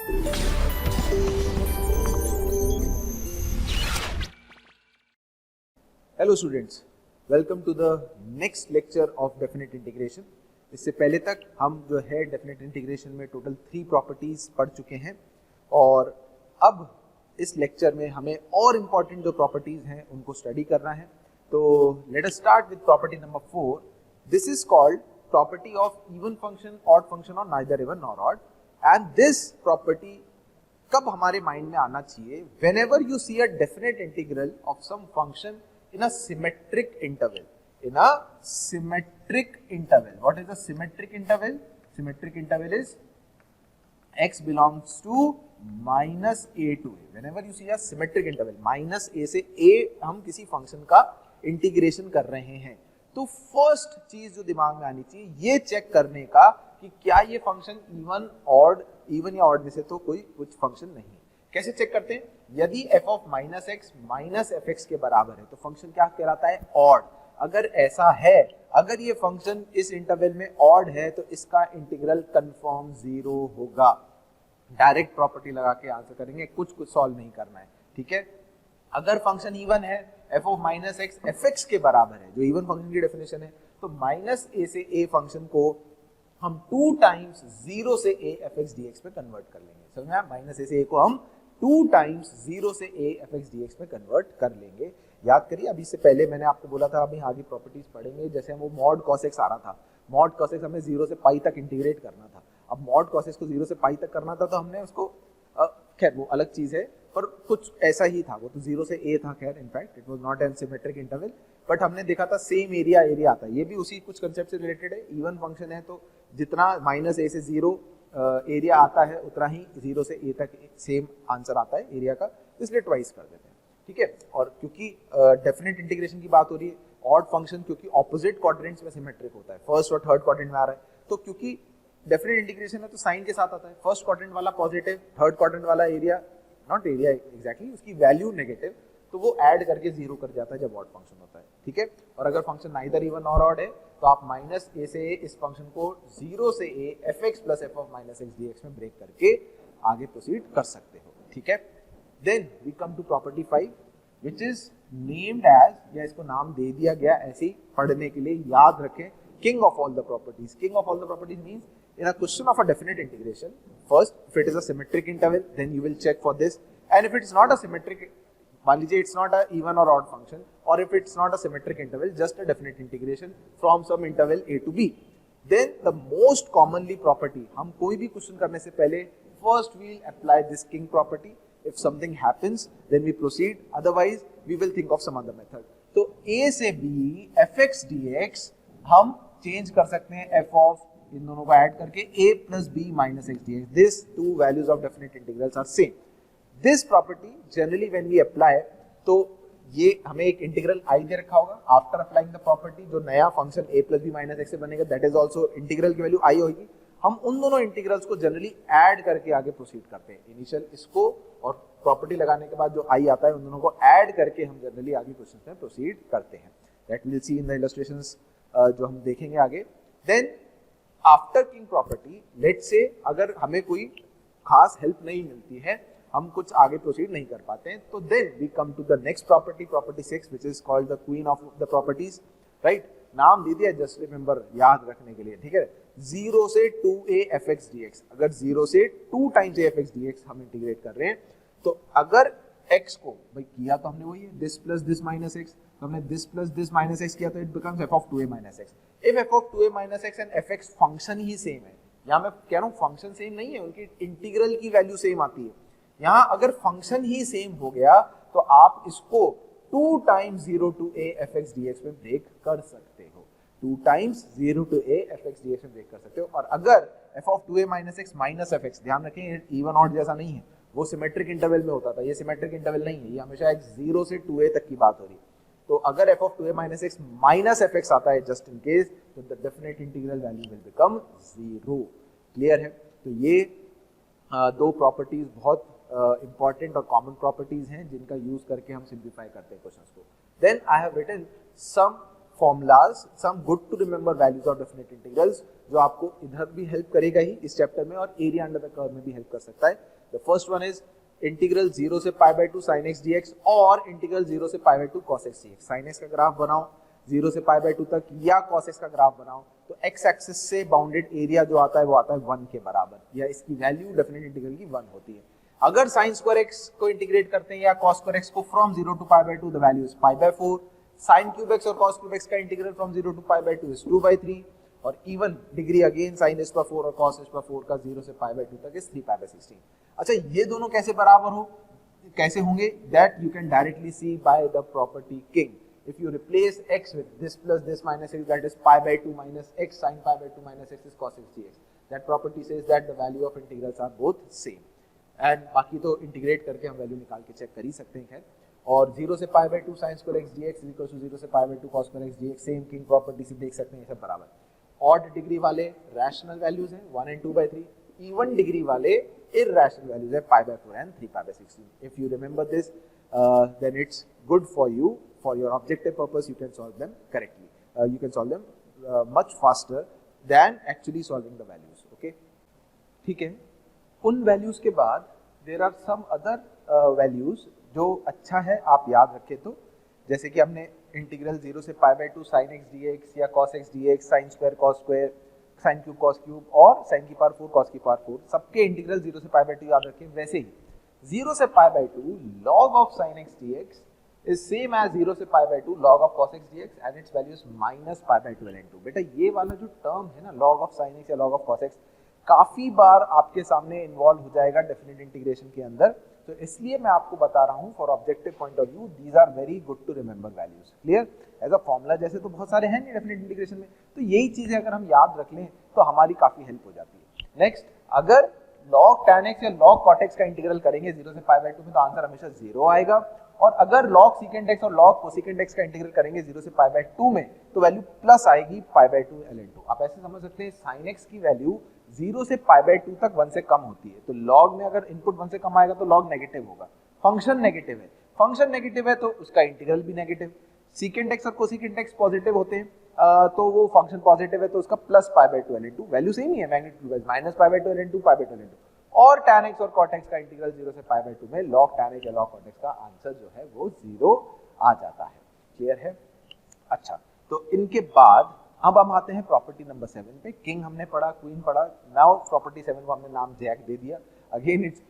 Hello students, welcome to the next lecture of definite integration. इससे पहले तक हम जो है डेफिनेट इंटीग्रेशन में टोटल 3 प्रॉपर्टीज पढ़ चुके हैं और अब इस लेक्चर में हमें और इम्पॉर्टेंट जो प्रॉपर्टीज हैं उनको स्टडी करना है। तो let us start with property number 4। This is called property of even function, odd function और neither even nor odd. And this property कब हमारे माइंड में आना चाहिए? Whenever you see a definite integral of some function in a symmetric interval. In a symmetric interval. What is a symmetric interval? Symmetric interval is x belongs to minus a to a. Whenever you see a symmetric interval, minus a से a हम किसी function का integration कर रहे हैं, तो first चीज जो दिमाग में आनी चाहिए ये चेक करने का कि क्या ये फंक्शन इवन ऑड, इवन या ऑड में से तो कोई कुछ फंक्शन नहीं है। कैसे चेक करते हैं? यदि f of minus x minus F x के बराबर है तो फंक्शन क्या कहलाता है? ऑड। अगर ऐसा है, अगर ये फंक्शन इस इंटरवल में ऑड है तो इसका इंटीग्रल कंफर्म 0 होगा। डायरेक्ट प्रॉपर्टी लगा के आंसर करेंगे, कुछ सॉल्व नहीं करना है, ठीक है। अगर फंक्शन इवन है, f of minus x F x के बराबर है, जो इवन फंक्शन की डेफिनेशन है, तो माइनस ए से ए फंक्शन को हम 2 टाइम्स 0 से a F x D x में कन्वर्ट कर लेंगे। समझ में आया? माइनस ए से a को हम 2 टाइम्स 0 से a F x D x में कन्वर्ट कर लेंगे। याद करिए, अभी से पहले मैंने आपको बोला था अभी आगे प्रॉपर्टीज पढ़ेंगे, जैसे हम वो मॉड कॉस एक्स आ रहा था, मॉड कॉस एक्स हमें 0 से पाई तक इंटीग्रेट करना था। अब मॉड कॉस एक्स को 0 से पाई तक करना था तो हमने उसको खैर वो अलग चीज है, पर कुछ ऐसा ही था, वो तो 0 से a था। खैर in fact it was not an symmetric interval, but हमने देखा था सेम एरिया आता है, ये भी उसी कुछ कंसेप्ट से रिलेटेड है। इवन फंक्शन है तो जितना माइनस a से 0 एरिया आता है उतना ही 0 से a तक सेम आंसर आता है एरिया का, इसलिए ट्वाइस कर देते हैं, ठीक है। और क्योंकि डेफिनेट इंटीग्रेशन की बात हो रही है, ऑड फंक्शन क्योंकि ऑपोजिट क्वाड्रेंट्स में सिमेट्रिक होता है, फर्स्ट और थर्ड क्वाड्रेंट में आ रहा है, तो क्योंकि डेफिनेट इंटीग्रेशन है तो साइन के साथ आता है, फर्स्ट क्वाड्रेंट वाला पॉजिटिव, थर्ड क्वाड्रेंट वाला एरिया, नॉट एरिया एग्जैक्टली, उसकी वैल्यू नेगेटिव, तो वो ऐड करके 0 कर जाता है जब ऑड फंक्शन होता है, ठीक है। और अगर फंक्शन नाइदर इवन और ऑड है तो आप माइनस ए से a इस फंक्शन को 0 से a F x plus F of minus x D x में ब्रेक करके आगे प्रोसीड कर सकते हो, ठीक है। Then we come to property 5 which is named as, या इसको नाम दे दिया गया ऐसे ही पढ़ने के लिए, याद रखें, king of all the properties. King of all the properties means in a question of a definite integration, first if it is a symmetric interval then you will check for this, and if it is not a symmetric, मान लीजिए it's not a even or odd function, or if it's not a symmetric interval, just a definite integration from some interval a to b, then the most commonly property, हम कोई भी question करने से पहले first we will apply this king property. If something happens then we proceed, otherwise we will think of some other method. तो a से b fx dx हम change कर सकते हैं f of, इन दोनों को ऐड करके a plus b minus x dx. These two values of definite integrals are same. This property generally when we apply, तो ये हमें एक इंटीग्रल i दे रखा होगा, आफ्टर अप्लाइंग द प्रॉपर्टी जो नया function a plus b minus x से बनेगा, दैट इज आल्सो इंटीग्रल की वैल्यू i होगी। हम उन दोनों इंटीग्रल्स को जनरली ऐड करके आगे प्रोसीड करते हैं, इनिशियल इसको और प्रॉपर्टी लगाने के बाद जो i आता है उन दोनों को ऐड करके हम जनरली आगे क्वेश्चन में प्रोसीड करते हैं। That will see in the illustrations जो हम देखेंगे आगे। Then after king property, let's say अगर हमें कोई खास हेल्प नहीं मिलती है, हम कुछ आगे प्रोसीड नहीं कर पाते हैं, तो then we come to the next property, property 6 which is called the queen of the properties, right. नाम दे दिया जस्ट रिमेंबर, याद रखने के लिए, ठीक है। 0 से 2a F x D x, अगर 0 से 2 times a F x D x हम इंटीग्रेट कर रहे हैं, तो अगर x को भाई किया तो हमने वही है this plus this minus x, तो हमने this plus this minus x किया तो it becomes f of 2a minus x. If f of 2a minus x and fx function he same है, यहाँ मैं कह रहा हूँ फंक्शन सेम नहीं है, उनकी इंटीग्रल की वैल्यू सेम आती है। यहाँ अगर फंक्शन ही सेम हो गया तो आप इसको 2 times 0 to a F x D x में ब्रेक कर सकते हो, 2 times 0 to a F x D x में ब्रेक कर सकते हो। और अगर f of 2a minus x minus F x, ध्यान रखें इवन ऑड जैसा नहीं है, वो सिमेट्रिक इंटरवल में होता था, ये सिमेट्रिक इंटरवल नहीं है, ये हमेशा एक 0 से 2a तक की बात हो रही है। तो अगर f of 2a minus x minus F x आता है जस्ट इन केस, तो the definite integral value will become 0। Clear है? तो ये दो प्रॉपर्टीज बहुत इंपॉर्टेंट और कॉमन प्रॉपर्टीज हैं जिनका यूज करके हम सिंप्लीफाई करते हैं क्वेश्चंस को। Then I have written some formulas, some good to remember values of definite integrals जो आपको इधर भी हेल्प करेगा ही इस चैप्टर में और एरिया अंडर द कर्व में भी हेल्प कर सकता है. The first one is integral 0 से पाई बाय 2 sin x dx और इंटीग्रल 0 से पाई by 2 cos x dx. sin x का ग्राफ बनाओ 0 से पाई बाय 2 तक या cos x का ग्राफ बनाओ तो x एक्सिस से बाउंडेड एरिया जो आता है वो आता है 1 के बराबर, या इसकी वैल्यू डेफिनेट इंटीग्रल की 1 होती है. अगर sin स्क्वायर x को इंटीग्रेट करते हैं या cos स्क्वायर x को from 0 to pi by 2 the value is pi by 4. sin cube x और cos क्यूब x का integral from 0 to pi by 2 is 2 by 3 और even degree again sin h पर 4 और cos h पर 4 का 0 से पाई by 2 तक इज 3 पाई बाय 16. अच्छा, ये दोनों कैसे बराबर हो, कैसे होंगे, that you can directly see by the property king. If you replace x with this plus this minus x, that is pi by 2 minus x sin pi by 2 minus x is cos x dx. That property says that the value of integrals are both same. And बाकी तो integrate करके हम value निकाल के check कर ही सकते हैं. खैर, और 0 से pi by 2 sin square x dx is equal to 0 से pi by 2 cos square x dx. Same king property से देख सकते हैं, सब बराबर. ऑड डिग्री वाले रैशनल वैल्यूज हैं 1 and 2 by 3. इवन डिग्री वाले irrational values है pi by 4 and 3 pi by 16. If you remember this, then it's good for you. For your objective purpose, you can solve them correctly. You can solve them much faster than actually solving the values. Okay? ठीक है. उन values के बाद there are some other values जो अच्छा है आप याद रखें तो, जैसे कि हमने इंटीग्रल 0 से पाई बाय 2 sin x dx या cos x dx, sin square cos square, sin cube cos cube और sin की पावर 4 cos की पावर 4, सबके इंटीग्रल 0 से पाई बाय 2 याद रखें. वैसे ही 0 से पाई by 2 log of sin x dx is same as 0 से pi by 2 log of cos x dx and its value is minus pi by 2 ln 2. बेटा ये वाला जो टर्म है ना log of sin x या log of cos x, काफी बार आपके सामने इन्वॉल्व हो जाएगा डेफिनेट इंटीग्रेशन के अंदर, तो इसलिए मैं आपको बता रहा हूँ for objective point of view these are very good to remember values. Clear? As a formula जैसे तो बहुत सारे हैं नहीं डेफिनेट इंटीग्रेशन में, तो यही चीजें अगर हम याद रख लें तो हमारी काफी हेल्प हो जाती है. नेक्स्ट, अगर log tan x या log cot x का इंटीग्रल करेंगे 0 से पाई बाय 2 में तो आंसर हमेशा 0 आएगा. और अगर log secant x और log cosecant x का इंटीग्रल करेंगे 0 से पाई बाय 2 में तो वैल्यू प्लस आएगी पाई बाय 2 ln 2. आप ऐसे समझ सकते हैं sin x की वैल्यू 0 से पाई बाय 2 तक 1 से कम होती है, तो log में अगर इनपुट 1 से कम आएगा तो log नेगेटिव होगा. फंक्शन नेगेटिव है, फंक्शन नेगेटिव है तो उसका इंटीग्रल भी नेगेटिव. secant x और cosecant x पॉजिटिव होते हैं तो वो फंक्शन पॉजिटिव है तो उसका plus pi by 2 ln 2. Value same ही है magnitude wise, minus pi by 2 ln 2 pi by 2 ln 2. और tan x और cot x का इंटीग्रल 0 से पाई बाय 2 में log tan x या log cot x का आंसर जो है वो 0 आ जाता है. क्लियर है? अच्छा, तो इनके बाद अब हम आते हैं प्रॉपर्टी नंबर 7 पे. किंग हमने पढ़ा, क्वीन पढ़ा, नाउ प्रॉपर्टी 7 को हमने नाम जैक दे दिया. Again it's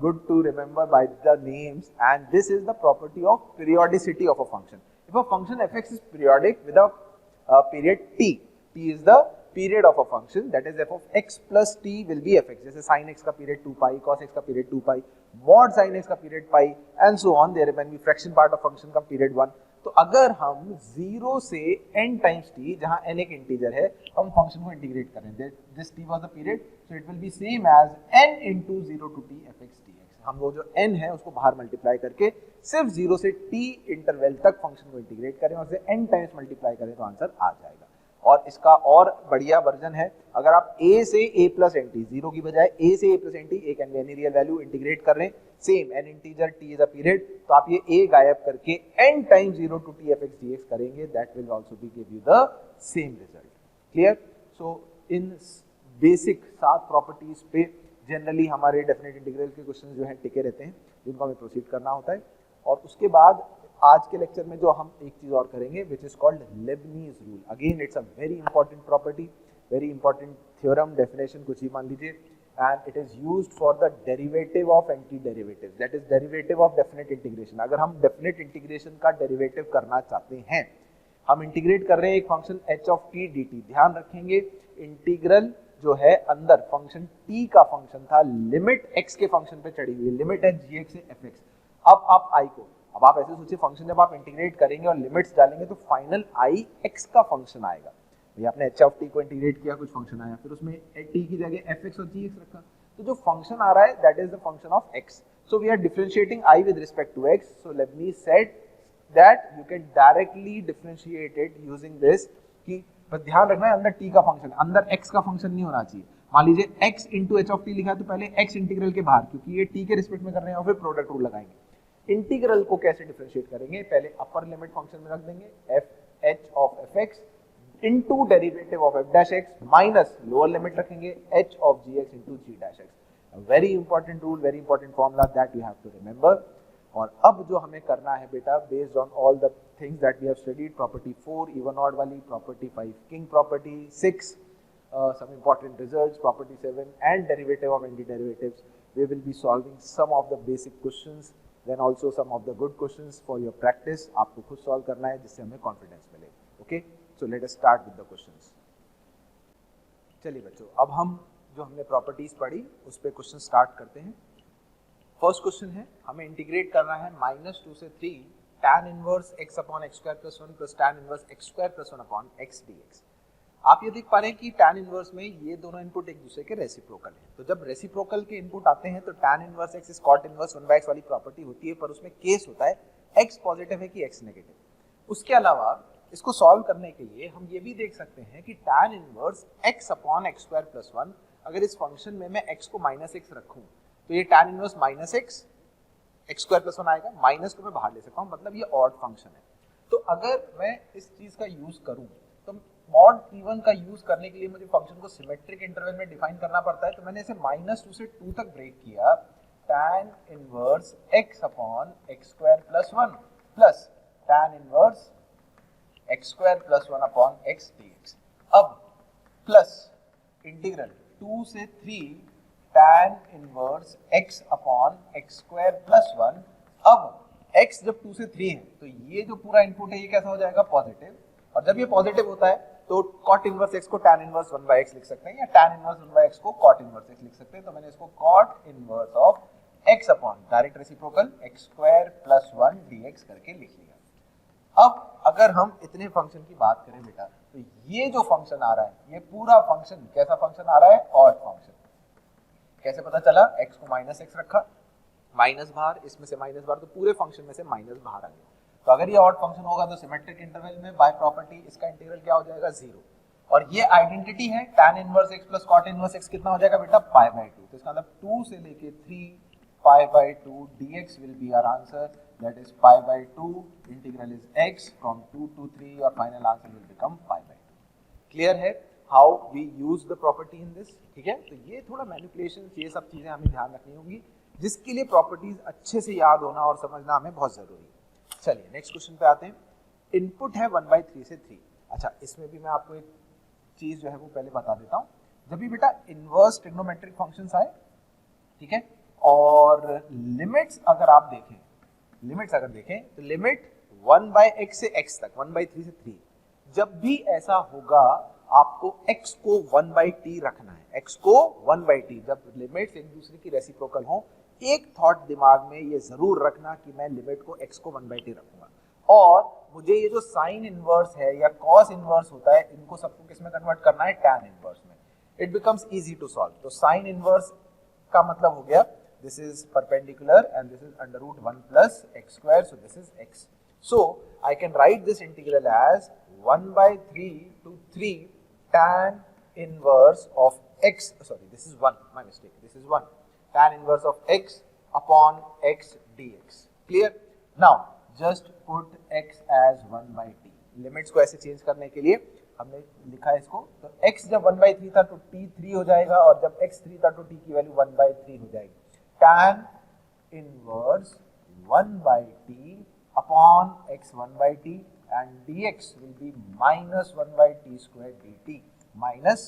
good to remember by the names and this is the property of periodicity of a function. If a function fx is periodic with a period t is the period of a function, that is f of x plus t will be fx. जैसे sin x का period 2 pi, cos x का period 2 pi, mod sin x का period pi and so on. There when we fraction part of function का period 1. तो अगर हम 0 से n times t, जहां n एक इंटीजर है, हम फंक्शन को इंटीग्रेट करें, this t was the period, so it will be same as n into 0 to t fx dx. हम वो जो n है उसको बाहर मल्टीप्लाई करके सिर्फ 0 से t इंटरवल तक फंक्शन को इंटीग्रेट करें और उसे n टाइम्स मल्टीप्लाई करें तो आंसर आ जाएगा. और इसका और बढ़िया वर्जन है, अगर आप a से a plus N T, zero की बजाय a से a plus N T, A can be any real value, integrate कर रहे हैं, same n integer t is a period, तो आप ये a गायब करके n times 0 to t fx dx करेंगे, that will also be give you the same result. Clear? So in basic 7 properties पे जनरली हमारे डेफिनेट इंटीग्रल के questions जो हैं टिके रहते हैं, जिनको हमें प्रोसीड करना होता है. और उसके बाद आज के लेक्चर में जो हम एक चीज और करेंगे which is called Lebanese rule. Again it's a very important property, very important theorem, definition कुछ ही मान लीजिए, and it is used for the derivative of anti derivative, that is derivative of definite integration. अगर हम definite integration का derivative करना चाहते हैं, हम इंटीग्रेट कर रहे हैं एक function h of t dt, ध्यान रखेंगे इंटीग्रल जो है अंदर फंक्शन t का फंक्शन था, लिमिट x के फंक्शन पे चढ़ी हुई है, लिमिट है gx से fx. अब आप i को, अब आप ऐसे सोचिए फंक्शन जब आप इंटीग्रेट करेंगे और लिमिट्स डालेंगे तो फाइनल i x का फंक्शन आएगा. भैया आपने h ऑफ t को इंटीग्रेट किया, कुछ फंक्शन आया, फिर उसमें t की जगह fx और gx रखा, तो जो फंक्शन आ रहा है that is the function of x. So we are differentiating i with respect to x, so Leibniz said that you can directly differentiate it using this, कि बस ध्यान रखना है अंदर t का फंक्शन, अंदर x का फंक्शन नहीं होना चाहिए. मान लीजिए x into H of T लिखा है तो पहले x इंटीग्रल के बाहर, क्योंकि ये t के रिस्पेक्ट में कर रहे हैं, और फिर प्रोडक्ट रूल लगाएंगे. इंटीग्रल को कैसे डिफरेंशिएट करेंगे, पहले अपर लिमिट फंक्शन में रख देंगे f h of fx into derivative of f dash x minus lower limit रखेंगे h of gx into g dash x. A very important rule, very important formula that you have to remember. और अब जो हमें करना है बेटा, based on all the things that we have studied, property 4 even odd वाली, property 5 king property, 6 some important results, property 7 and derivative of antiderivatives, we will be solving some of the basic questions, then also some of the good questions for your practice. आपको खुद solve करना है जिससे हमें confidence मिले. Okay, so let us start with the questions. चलिए बच्चों, अब हम जो हमने प्रॉपर्टीज पढ़ी उस पर क्वेश्चन स्टार्ट करते हैं. फर्स्ट क्वेश्चन है, हमें इंटीग्रेट करना है -2 से 3 tan inverse x upon x square plus 1 plus tan inverse x square plus 1 upon x dx. आप ये देख पा रहे हैं कि tan इनवर्स में ये दोनों इनपुट एक दूसरे के रेसिप्रोकल हैं. तो जब रेसिप्रोकल के इनपुट आते हैं तो tan inverse x is cot inverse 1/x वाली प्रॉपर्टी होती है, पर उसमें केस होता है x पॉजिटिव है कि x नेगेटिव. उसके अलावा इसको सॉल्व करने के लिए हम ये भी देख सकते हैं कि tan inverse x upon x square plus 1, अगर इस फंक्शन में मैं x को -x रखूं तो ये tan inverse -x x square plus 1 आएगा. माइनस को मैं बाहर ले सकता हूं, मतलब ये ऑड फंक्शन है. तो अगर मैं इस चीज का यूज करूं तो मॉड p1 का यूज करने के लिए मुझे फंक्शन को सिमेट्रिक इंटरवल में डिफाइन करना पड़ता है. तो मैंने इसे -2 से 2 तक ब्रेक किया. tan inverse x upon x square plus 1 plus tan inverse x square plus 1 upon x dx. अब प्लस इंटीग्रल 2 से 3 tan inverse x upon x square plus 1. अब x जब 2 से 3 है तो ये जो पूरा इनपुट है ये कैसा हो जाएगा, पॉजिटिव. और जब ये पॉजिटिव होता है तो cot इनवर्स x को tan इनवर्स 1/x लिख सकते हैं या tan इनवर्स 1/x को cot इनवर्स x लिख सकते हैं. तो मैंने इसको cot inverse of x upon direct reciprocal x square plus 1 dx करके लिख लिया. अब अगर हम इतने फंक्शन की बात करें बेटा, तो ये जो फंक्शन आ रहा है ये पूरा फंक्शन कैसा फंक्शन आ रहा है, ऑड फंक्शन. कैसे पता चला, x को -x रखा, माइनस बाहर, इसमें से माइनस बाहर, तो पूरे फंक्शन में से माइनस बाहर आ गया. तो अगर ये ऑड फंक्शन होगा तो सिमेट्रिक इंटरवल में बाय प्रॉपर्टी इसका इंटीग्रल क्या हो जाएगा, 0. और ये आइडेंटिटी है tan inverse x plus cot inverse x कितना हो जाएगा बेटा, π/2. तो इसका मतलब 2 से लेके 3 π/2 dx will be our answer, that is π/2. Integral is x from 2 to 3 और final answer will become π/2. Clear है how we use the property in this. ठीक है, तो ये थोड़ा मैनिपुलेशन, ये सब चीजें हमें ध्यान रखनी होंगी जिसके लिए प्रॉपर्टीज अच्छे से याद होना और समझना हमें बहुत जरूरी है. चलिए नेक्स्ट क्वेश्चन पे आते हैं. इनपुट है 1/3 से 3. अच्छा, इसमें भी मैं आपको एक चीज जो है वो पहले बता देता हूँ. जब भी बेटा इनवर्स ट्रिग्नोमेट्रिक फंक्शंस आए, ठीक है, और लिमिट्स अगर आप देखें, तो लिमिट 1/x से x तक, 1/3 से 3, जब भी ऐसा होगा आपको x को 1/t रखना है. x को 1/t, जब लिमिट्स एक दूसरे की रेसिप्रोकल हो, एक थॉट दिमाग में ये जरूर रखना कि मैं लिमिट को x को 1/t रखूंगा. और मुझे ये जो साइन इनवर्स है या कॉस इनवर्स होता है, इनको सबको किस में कन्वर्ट करना है, टैन इनवर्स में. It becomes easy to solve. तो साइन इनवर्स का मतलब हो गया this is perpendicular and this is under root 1 plus x square, so this is x. So I can write this integral as 1/3 to 3 tan inverse of x, sorry this is 1, my mistake, this is 1, tan inverse of x upon x dx. Clear? Now just put x as 1/t. Limits को ऐसे change करने के लिए हमने लिखा है इसको, तो x जब 1/3 था तो t 3 हो जाएगा, और जब x 3 था तो t की वैल्यू 1/3 हो जाएगी. tan inverse 1/t upon x 1/t and dx will be minus 1/t square dt, minus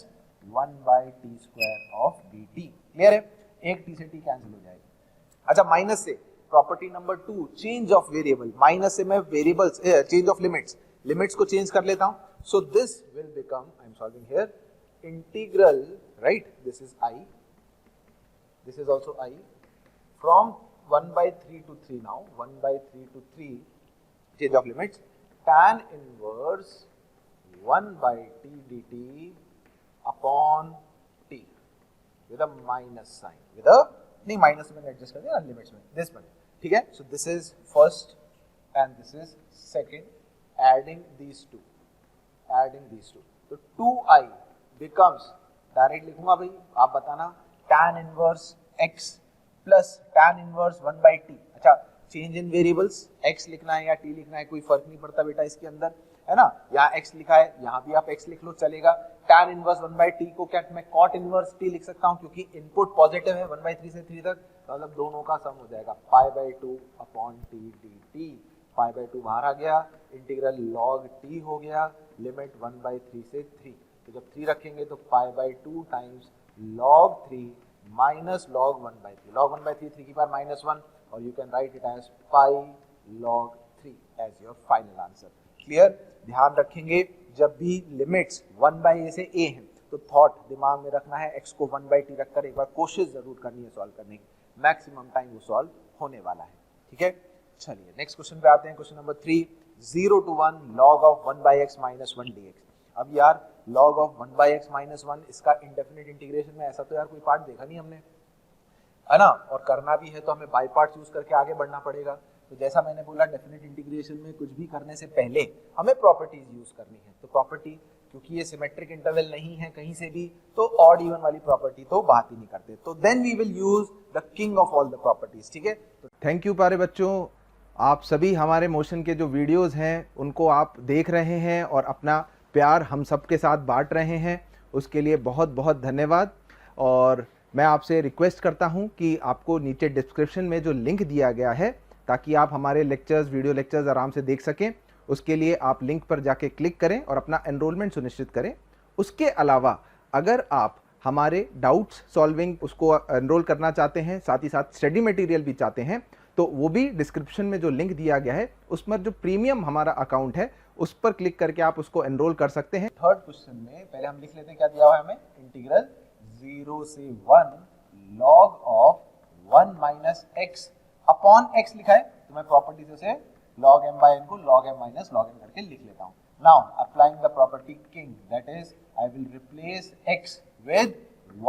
1/t square of dt. Clear है? एक t से t कैंसिल हो जाएगा. अच्छा, माइनस से property number 2, change of variable. Minus से मैं वेरिएबल्स, चेंज ऑफ लिमिट्स को चेंज कर लेता हूं. So this will become, I am solving here, integral, right, this is i, this is also i, from 1/3 to 3 now, 1/3 to 3, change of limits, tan inverse 1/t dt upon t with a minus sign, with a, नहीं minus में adjust कर दिया, limits में this बने. ठीक है, सो this is first and this is second. Adding these two, तो 2i becomes, direct लिखूंगा भाई, आप बताना, tan inverse x plus tan inverse 1/t. अच्छा, चेंज इन वेरिएबल्स, x लिखना है या t लिखना है कोई फर्क नहीं पड़ता बेटा इसके अंदर. है ना। यहाँ x लिखा है, यहाँ भी आप x लिख लो चलेगा। tan इनवर्स 1/t को क्या मैं cot इनवर्स t लिख सकता हूँ, क्योंकि इनपुट पॉजिटिव है 1/3 से 3 तक, मतलब दोनों का सम हो जाएगा π/2 अपॉन t dt। π/2 बाहर आ गया, इंटीग्रल log t हो गया, लिमिट 1/3 से 3, तो जब 3 रखेंगे तो π/2 times log 3 minus log 1/3, log 1/3 3 की पावर -1, और you can write it as pi log 3 as your final answer. Clear? ध्यान रखेंगे जब भी लिमिट्स 1/a से a हैं तो थॉट दिमाग में रखना है x को 1/t रखकर एक बार कोशिश जरूर करनी है सॉल्व करने की, मैक्सिमम टाइम वो सॉल्व होने वाला है। ठीक है, चलिए नेक्स्ट क्वेश्चन पे आते हैं। Question number 3, 0 to 1 log of 1/x minus 1 dx। अब यार log of 1/x minus 1 इसका इंडेफिनिट इंटीग्रेशन में ऐसा तो यार कोई पार्ट देखा नहीं हमने, है ना, और करना भी है तो हमें बाई पार्ट यूज करके आगे बढ़ना पड़ेगा। तो जैसा मैंने बोला डेफिनेट इंटीग्रेशन में कुछ भी करने से पहले हमें प्रॉपर्टीज यूज करनी है। तो प्रॉपर्टी, क्योंकि ये सिमेट्रिक इंटरवल नहीं है कहीं से भी, तो ऑड इवन वाली प्रॉपर्टी तो बात ही नहीं करते, तो then we will use the king of all the properties. ठीक है, तो थैंक यू प्यारे बच्चों, आप सभी हमारे मोशन के जो वीडियोस हैं उनको आप देख रहे हैं और अपना प्यार हम सब के साथ बांट रहे हैं, उसके लिए बहुत बहुत धन्यवाद। और मैं आपसे रिक्वेस्ट करता हूं कि आपको नीचे डिस्क्रिप्शन में जो लिंक दिया गया है ताकि आप हमारे लेक्चर्स, वीडियो लेक्चर्स आराम से देख सकें, उसके लिए आप लिंक पर जाके क्लिक करें और अपना एनरोलमेंट सुनिश्चित करें। उसके अलावा अगर आप हमारे डाउट्स सॉल्विंग उसको एनरोल करना चाहते हैं, साथ ही साथ स्टडी मटेरियल भी चाहते हैं, तो वो भी डिस्क्रिप्शन में जो लिंक दिया गया है उस पर जो प्रीमियम हमारा अकाउंट है उस पर क्लिक करके आप उसको एनरोल कर सकते हैं। थर्ड क्वेश्चन में पहले हम लिख लेते हैं क्या दिया हुआ है हमें, इंटीग्रल 0 से 1 log of 1 minus x upon x लिखा है, तो मैं प्रॉपर्टी से log m/n को log m minus log n करके लिख लेता हूँ। Now applying the property king, that is I will replace x with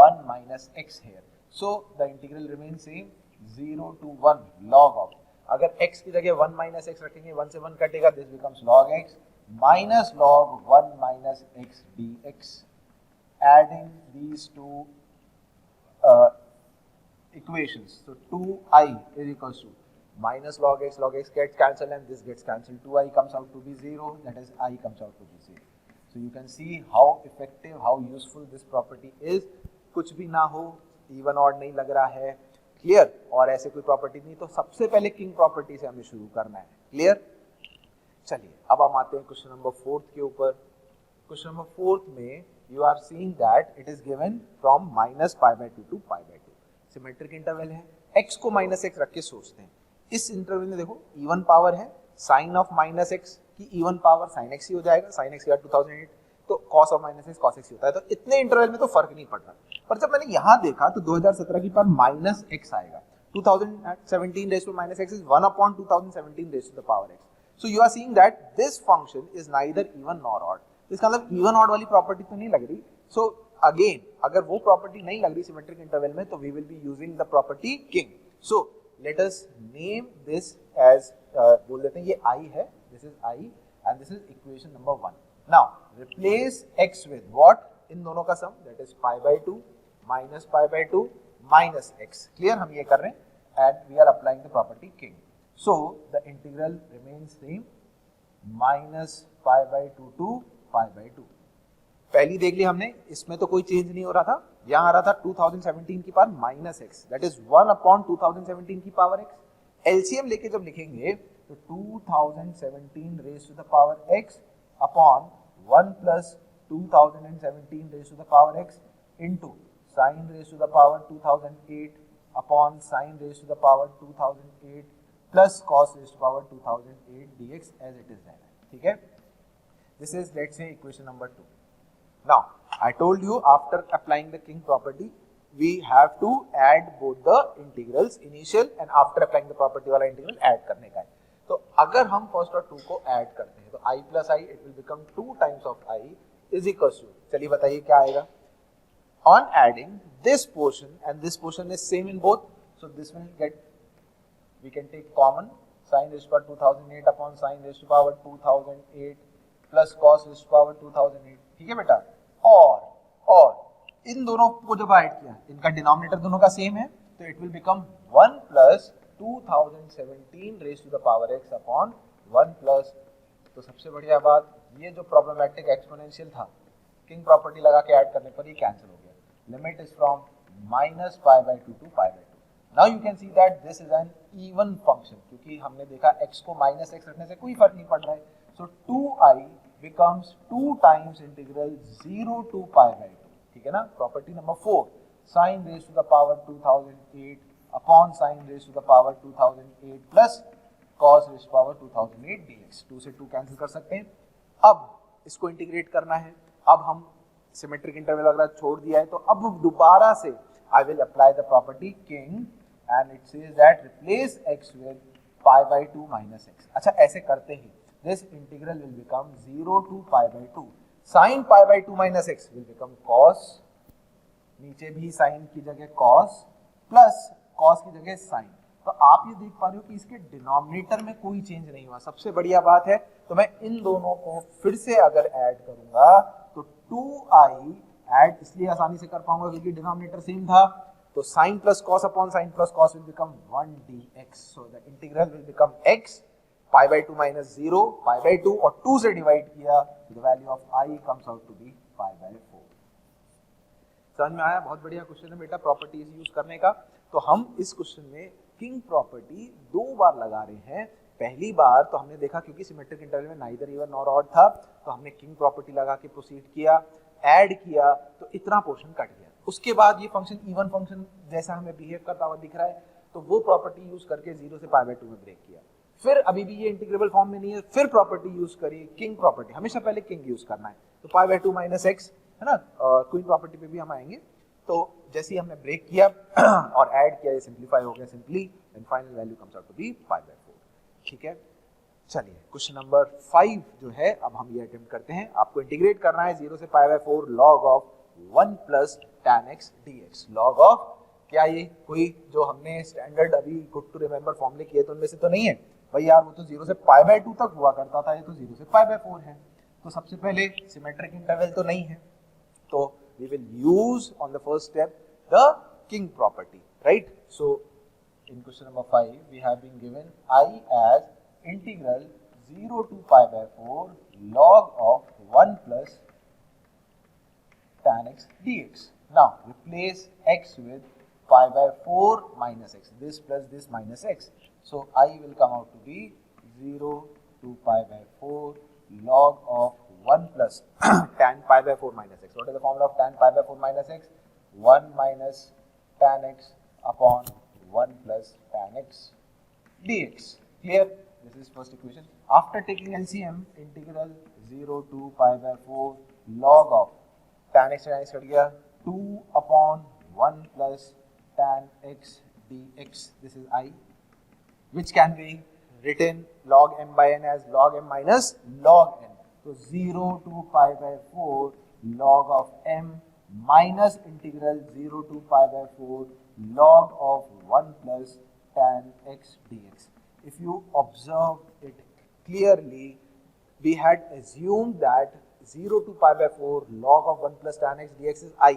1 minus x here, so the integral remains same 0 to 1 log of, अगर x की जगह 1 minus x रखेंगे 1 से 1 कटेगा, this becomes log x minus log 1 minus x dx, adding these two equations, so 2i is equals to minus log x gets cancelled and this gets cancelled, 2i comes out to be 0, that is I comes out to be 0. So you can see how effective, how useful this property is। कुछ भी ना हो, even odd नहीं लग रहा है, clear, और ऐसे कोई प्रॉपर्टी नहीं, तो सबसे पहले किंग प्रॉपर्टी से हमें शुरू करना है। क्लियर, चलिए अब हम आते हैं क्वेश्चन नंबर 4 के ऊपर। क्वेश्चन नंबर 4 में you are seeing that it is given from -π/2 to π/2, symmetric interval है, x को -x रख के सोचते हैं। इस इंटरवल में देखो इवन पावर है, साइन ऑफ -x की इवन पावर sin x ही हो जाएगा, sin x 2008, तो cos of -x cos x ही होता है, तो इतने इंटरवल में तो फर्क नहीं पड़ रहा। पर जब मैंने यहाँ देखा तो 2017 की पावर -x आएगा, 2017 raised to -x is 1/2017 raised to the power x, so you are seeing that this function is neither even nor odd। इसका मतलब इवन ऑड वाली प्रॉपर्टी तो नहीं लग रही, so again अगर वो प्रॉपर्टी नहीं लग रही सिमेट्रिक इंटरवल में, तो we will be using the property king। So let us name this as बोल देते हैं ये I है, this is I and this is equation number 1। Now replace x with what, इन दोनों का सम, that is π/2 minus π/2 minus x। Clear, हम ये कर रहे हैं and we are applying the property king, so the integral remains same minus π/2 to π/2। पहली देख ली हमने, इसमें तो कोई चेंज नहीं हो रहा था, यहाँ आ रहा था 2017 की पावर -x, दैट इज 1/2017 की पावर x। एलसीएम लेके जब लिखेंगे तो 2017 raise to the power x upon 1 plus 2017 raise to the power x into sin raise to the power 2008 upon sin raise to the power 2008 plus cos raise to power 2008 dx as it is रहना है। ठीक है, this is let's say equation number 2। Now, I told you after applying the king property, we have to add both the integrals, initial and after applying the property वाला integral add करने का है। तो अगर हम फर्स्ट और 2 को add करते हैं तो I plus I it will become 2 times of I is equals to, चलिए बताइए क्या आएगा। On adding this portion and this portion is same in both, so this will get, we can take common sin raised to power 2008 upon sin raised to power 2008 plus cos raised to power 2008। ठीक है बेटा, और इन दोनों को जब add किया, इनका denominator दोनों का सेम है, तो it will become 1 plus 2017 raise to the power x upon 1 plus, तो सबसे बढ़िया बात ये जो प्रॉब्लमेटिक एक्सपोनेंशियल था, किंग प्रॉपर्टी लगा के ऐड करने पर ये कैंसिल हो गया। Limit is from minus pi by two to pi by two. Now you can see that this is an even function, क्योंकि हमने देखा x को माइनस एक्स रखने से कोई फर्क नहीं पड़ रहा है। सो 2i becomes 2 times integral 0 to pi by 2, ठीक है ना। Property number 4, sin raised to the power 2008 upon sin raised to the power 2008 plus cos raised to the power 2008 dx। 2 से 2 कैंसिल कर सकते हैं। अब इसको इंटीग्रेट करना है। अब हम सिमेट्रिक इंटरवल वगैरह छोड़ दिया है, तो अब दोबारा से I will apply the property king and it says that replace x with pi by 2 minus x। अच्छा, ऐसे करते ही this integral will become 0 to pi by 2, sin pi by 2 minus x will become cos, नीचे भी sin की जगह cos plus cos की जगह sin। तो आप ये देख पा रहे हो कि इसके डिनोमिनेटर में कोई चेंज नहीं हुआ। सबसे बढ़िया बात है, तो मैं इन दोनों को फिर से अगर ऐड करूंगा तो 2i ऐड इसलिए आसानी से कर पाऊंगा क्योंकि डिनोमिनेटर सेम था। तो sin plus cos upon sin plus cos will become 1 dx, so the integral will become x pi by 2 minus 0 pi by 2 और 2 से डिवाइड किया तो the value of I comes out to be pi by 4। समझ में आया? बहुत बढ़िया question है बेटा प्रॉपर्टीज यूज करने का। तो हम इस क्वेश्चन में किंग प्रॉपर्टी 2 बार लगा रहे हैं। पहली बार तो हमने देखा क्योंकि सिमेट्रिक इंटरवल में नाइदर इवन नॉर ऑड था, तो हमने किंग प्रॉपर्टी लगा के प्रोसीड किया, ऐड किया तो इतना पोर्शन कट गया। उसके बाद ये फंक्शन इवन फंक्शन जैसा हमें बिहेव करता हुआ दिख रहा है, तो वो प्रॉपर्टी यूज करके 0 से पाई बाई 2 में ब्रेक किया। फिर अभी भी ये इंटीग्रेबल फॉर्म में नहीं है, फिर प्रॉपर्टी यूज करी किंग प्रॉपर्टी। हमेशा पहले किंग यूज करना है, तो पाई बाई 2 माइनस एक्स है ना। क्वीन प्रॉपर्टी पे भी हम आएंगे। तो जैसे ही हमने ब्रेक किया और ऐड किया, ये सिंप्लीफाई हो गया simply, and final value comes out to be pi by 4। ठीक है, चलिए क्वेश्चन नंबर 5 जो है, अब हम ये अटेम्प्ट करते हैं। आपको इंटीग्रेट करना है 0 से pi by 4 log of 1 plus tan x dx। log of क्या, ये कोई जो हमने स्टैंडर्ड अभी गुड टू रिमेंबर फॉर्मूले किए तो उनमें से तो नहीं है भाई यार, वो तो 0 से पाई बाई 2 तक हुआ करता था, ये तो 0 से पाई बाई 4 है। तो सबसे पहले सिमेट्रिक इंटरवल तो नहीं है, तो we will use on the first step the king property, right. So in question number 5 we have been given I as integral 0 to pi by 4 log of 1 plus tan x dx। Now replace x with pi by 4 minus x, this plus this minus x, so I will come out to be 0 to pi by 4 log of 1 plus tan pi by 4 minus x। What is the formula of tan pi by 4 minus x? 1 minus tan x upon 1 plus tan x dx। Clear? This is first equation. After taking LCM, integral 0 to pi by 4 log of tan x cut गया 2 upon 1 plus tan x dx। This is I, which can be written log m by n as log m minus log n। So 0 to pi by 4 log of m minus integral 0 to pi by 4 log of 1 plus tan x dx। If you observe it clearly, we had assumed that 0 to pi by 4 log of 1 plus tan x dx is I।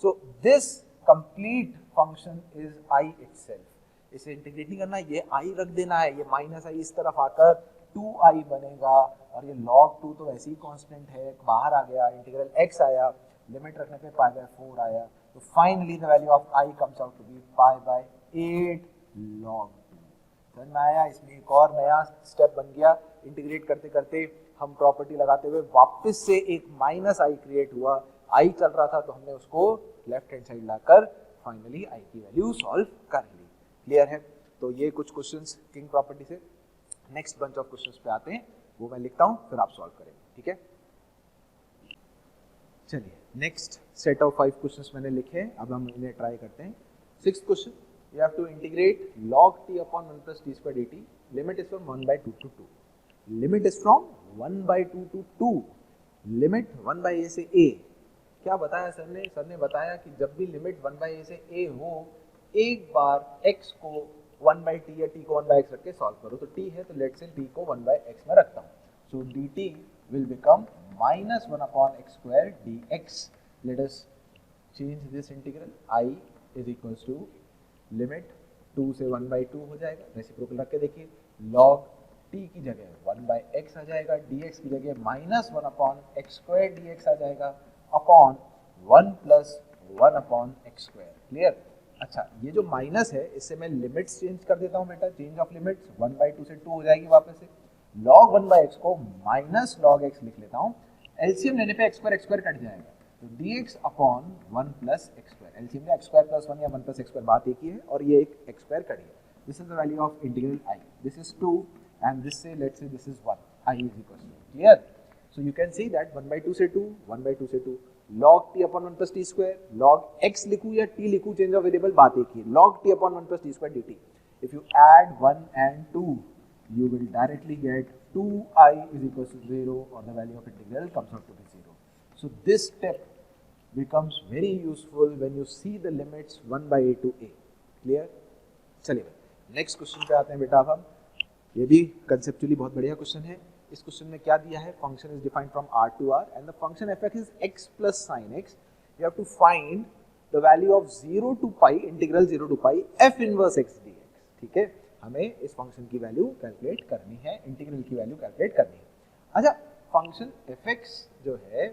So this complete function is I itself। इसे integrate नहीं करना, ये I रख देना है, ये minus I इस तरफ आकर 2I बनेगा, और ये log 2 तो वैसे ही कांस्टेंट है, बाहर आ गया, इंटीग्रल x आया, लिमिट रखने पे pi by 4 आया, तो finally the value of I comes out to be pi by 8 log 2। समझ में आया? इसमें एक और नया स्टेप बन गया। इंटीग्रेट करते करते हम प्रॉपर्टी लगाते हुए वापस से एक माइनस I क्रिएट हुआ, I चल रहा था तो हमने उसको left hand side locker finally I की वैल्यू सॉल्व कर ली। क्लियर है? तो ये कुछ क्वेश्चंस किंग प्रॉपर्टी से। नेक्स्ट बंच ऑफ क्वेश्चंस पे आते हैं, वो मैं लिखता हूँ फिर आप सॉल्व करेंगे। ठीक है, चलिए नेक्स्ट सेट ऑफ 5 क्वेश्चंस मैंने लिखे हैं, अब हम इन्हें ट्राई करते हैं। 6th question, you have to integrate log t upon 1 plus t square dt। limit is from 1 by 2 to 2। limit is from 1 by 2 to 2। limit 1 by a से a। क्या बताया सर ने? सर ने बताया कि जब भी लिमिट 1 by a से a हो, एक बार x को 1 by t या t को 1 by x रख के सॉल्व करो। तो t है तो लेट से t को 1 by x में रखता हूँ। सो dt will become minus 1 upon x square dx। let us change this integral। I is equals to limit 2 से 1 by 2 हो जाएगा, रेसिप्रोकल रख के देखिए, log t की जगह 1/x आ जाएगा, dx की जगह -1/x² dx आ जाएगा अपॉन 1 + 1/x²। क्लियर? अच्छा, ये जो माइनस है इससे मैं लिमिट्स चेंज कर देता हूँ बेटा, चेंज ऑफ लिमिट्स 1/2 से 2 हो जाएगी वापस से, log 1/x को माइनस log x लिख लेता हूँ, एलसीएम लेने पे x² कट जाएगा, तो dx अपॉन 1 + x², एलसीएम में x² + 1 या 1 + x², बात एक ही है, और ये एक x² कट गया। This is the value of integral I, this is 2 and this say let's say this is 1, I is equals to, clear? So you can see that 1/2 से 2, 1/2 से 2, log t upon 1 + t², log x लिखूं या t लिखूं, change of variable बात एक ही है, log t upon 1 + t² dt. If you add 1 and 2, you will directly get 2i is equals to 0, or the value of integral comes out to be 0. So this step becomes very useful when you see the limits 1/a to a. Clear? चलिए next question पे आते हैं बेटा। अब हम, ये भी conceptually बहुत बढ़िया क्वेश्चन है। इस क्वेश्चन में क्या दिया है, function is defined from r to r and the function f is x plus sin x. You have to find the value of 0 to pi integral 0 to pi f inverse x dx. ठीक है, हमें इस function की value calculate करनी है, integral की value calculate करनी है। अच्छा, फंक्शन fx जो है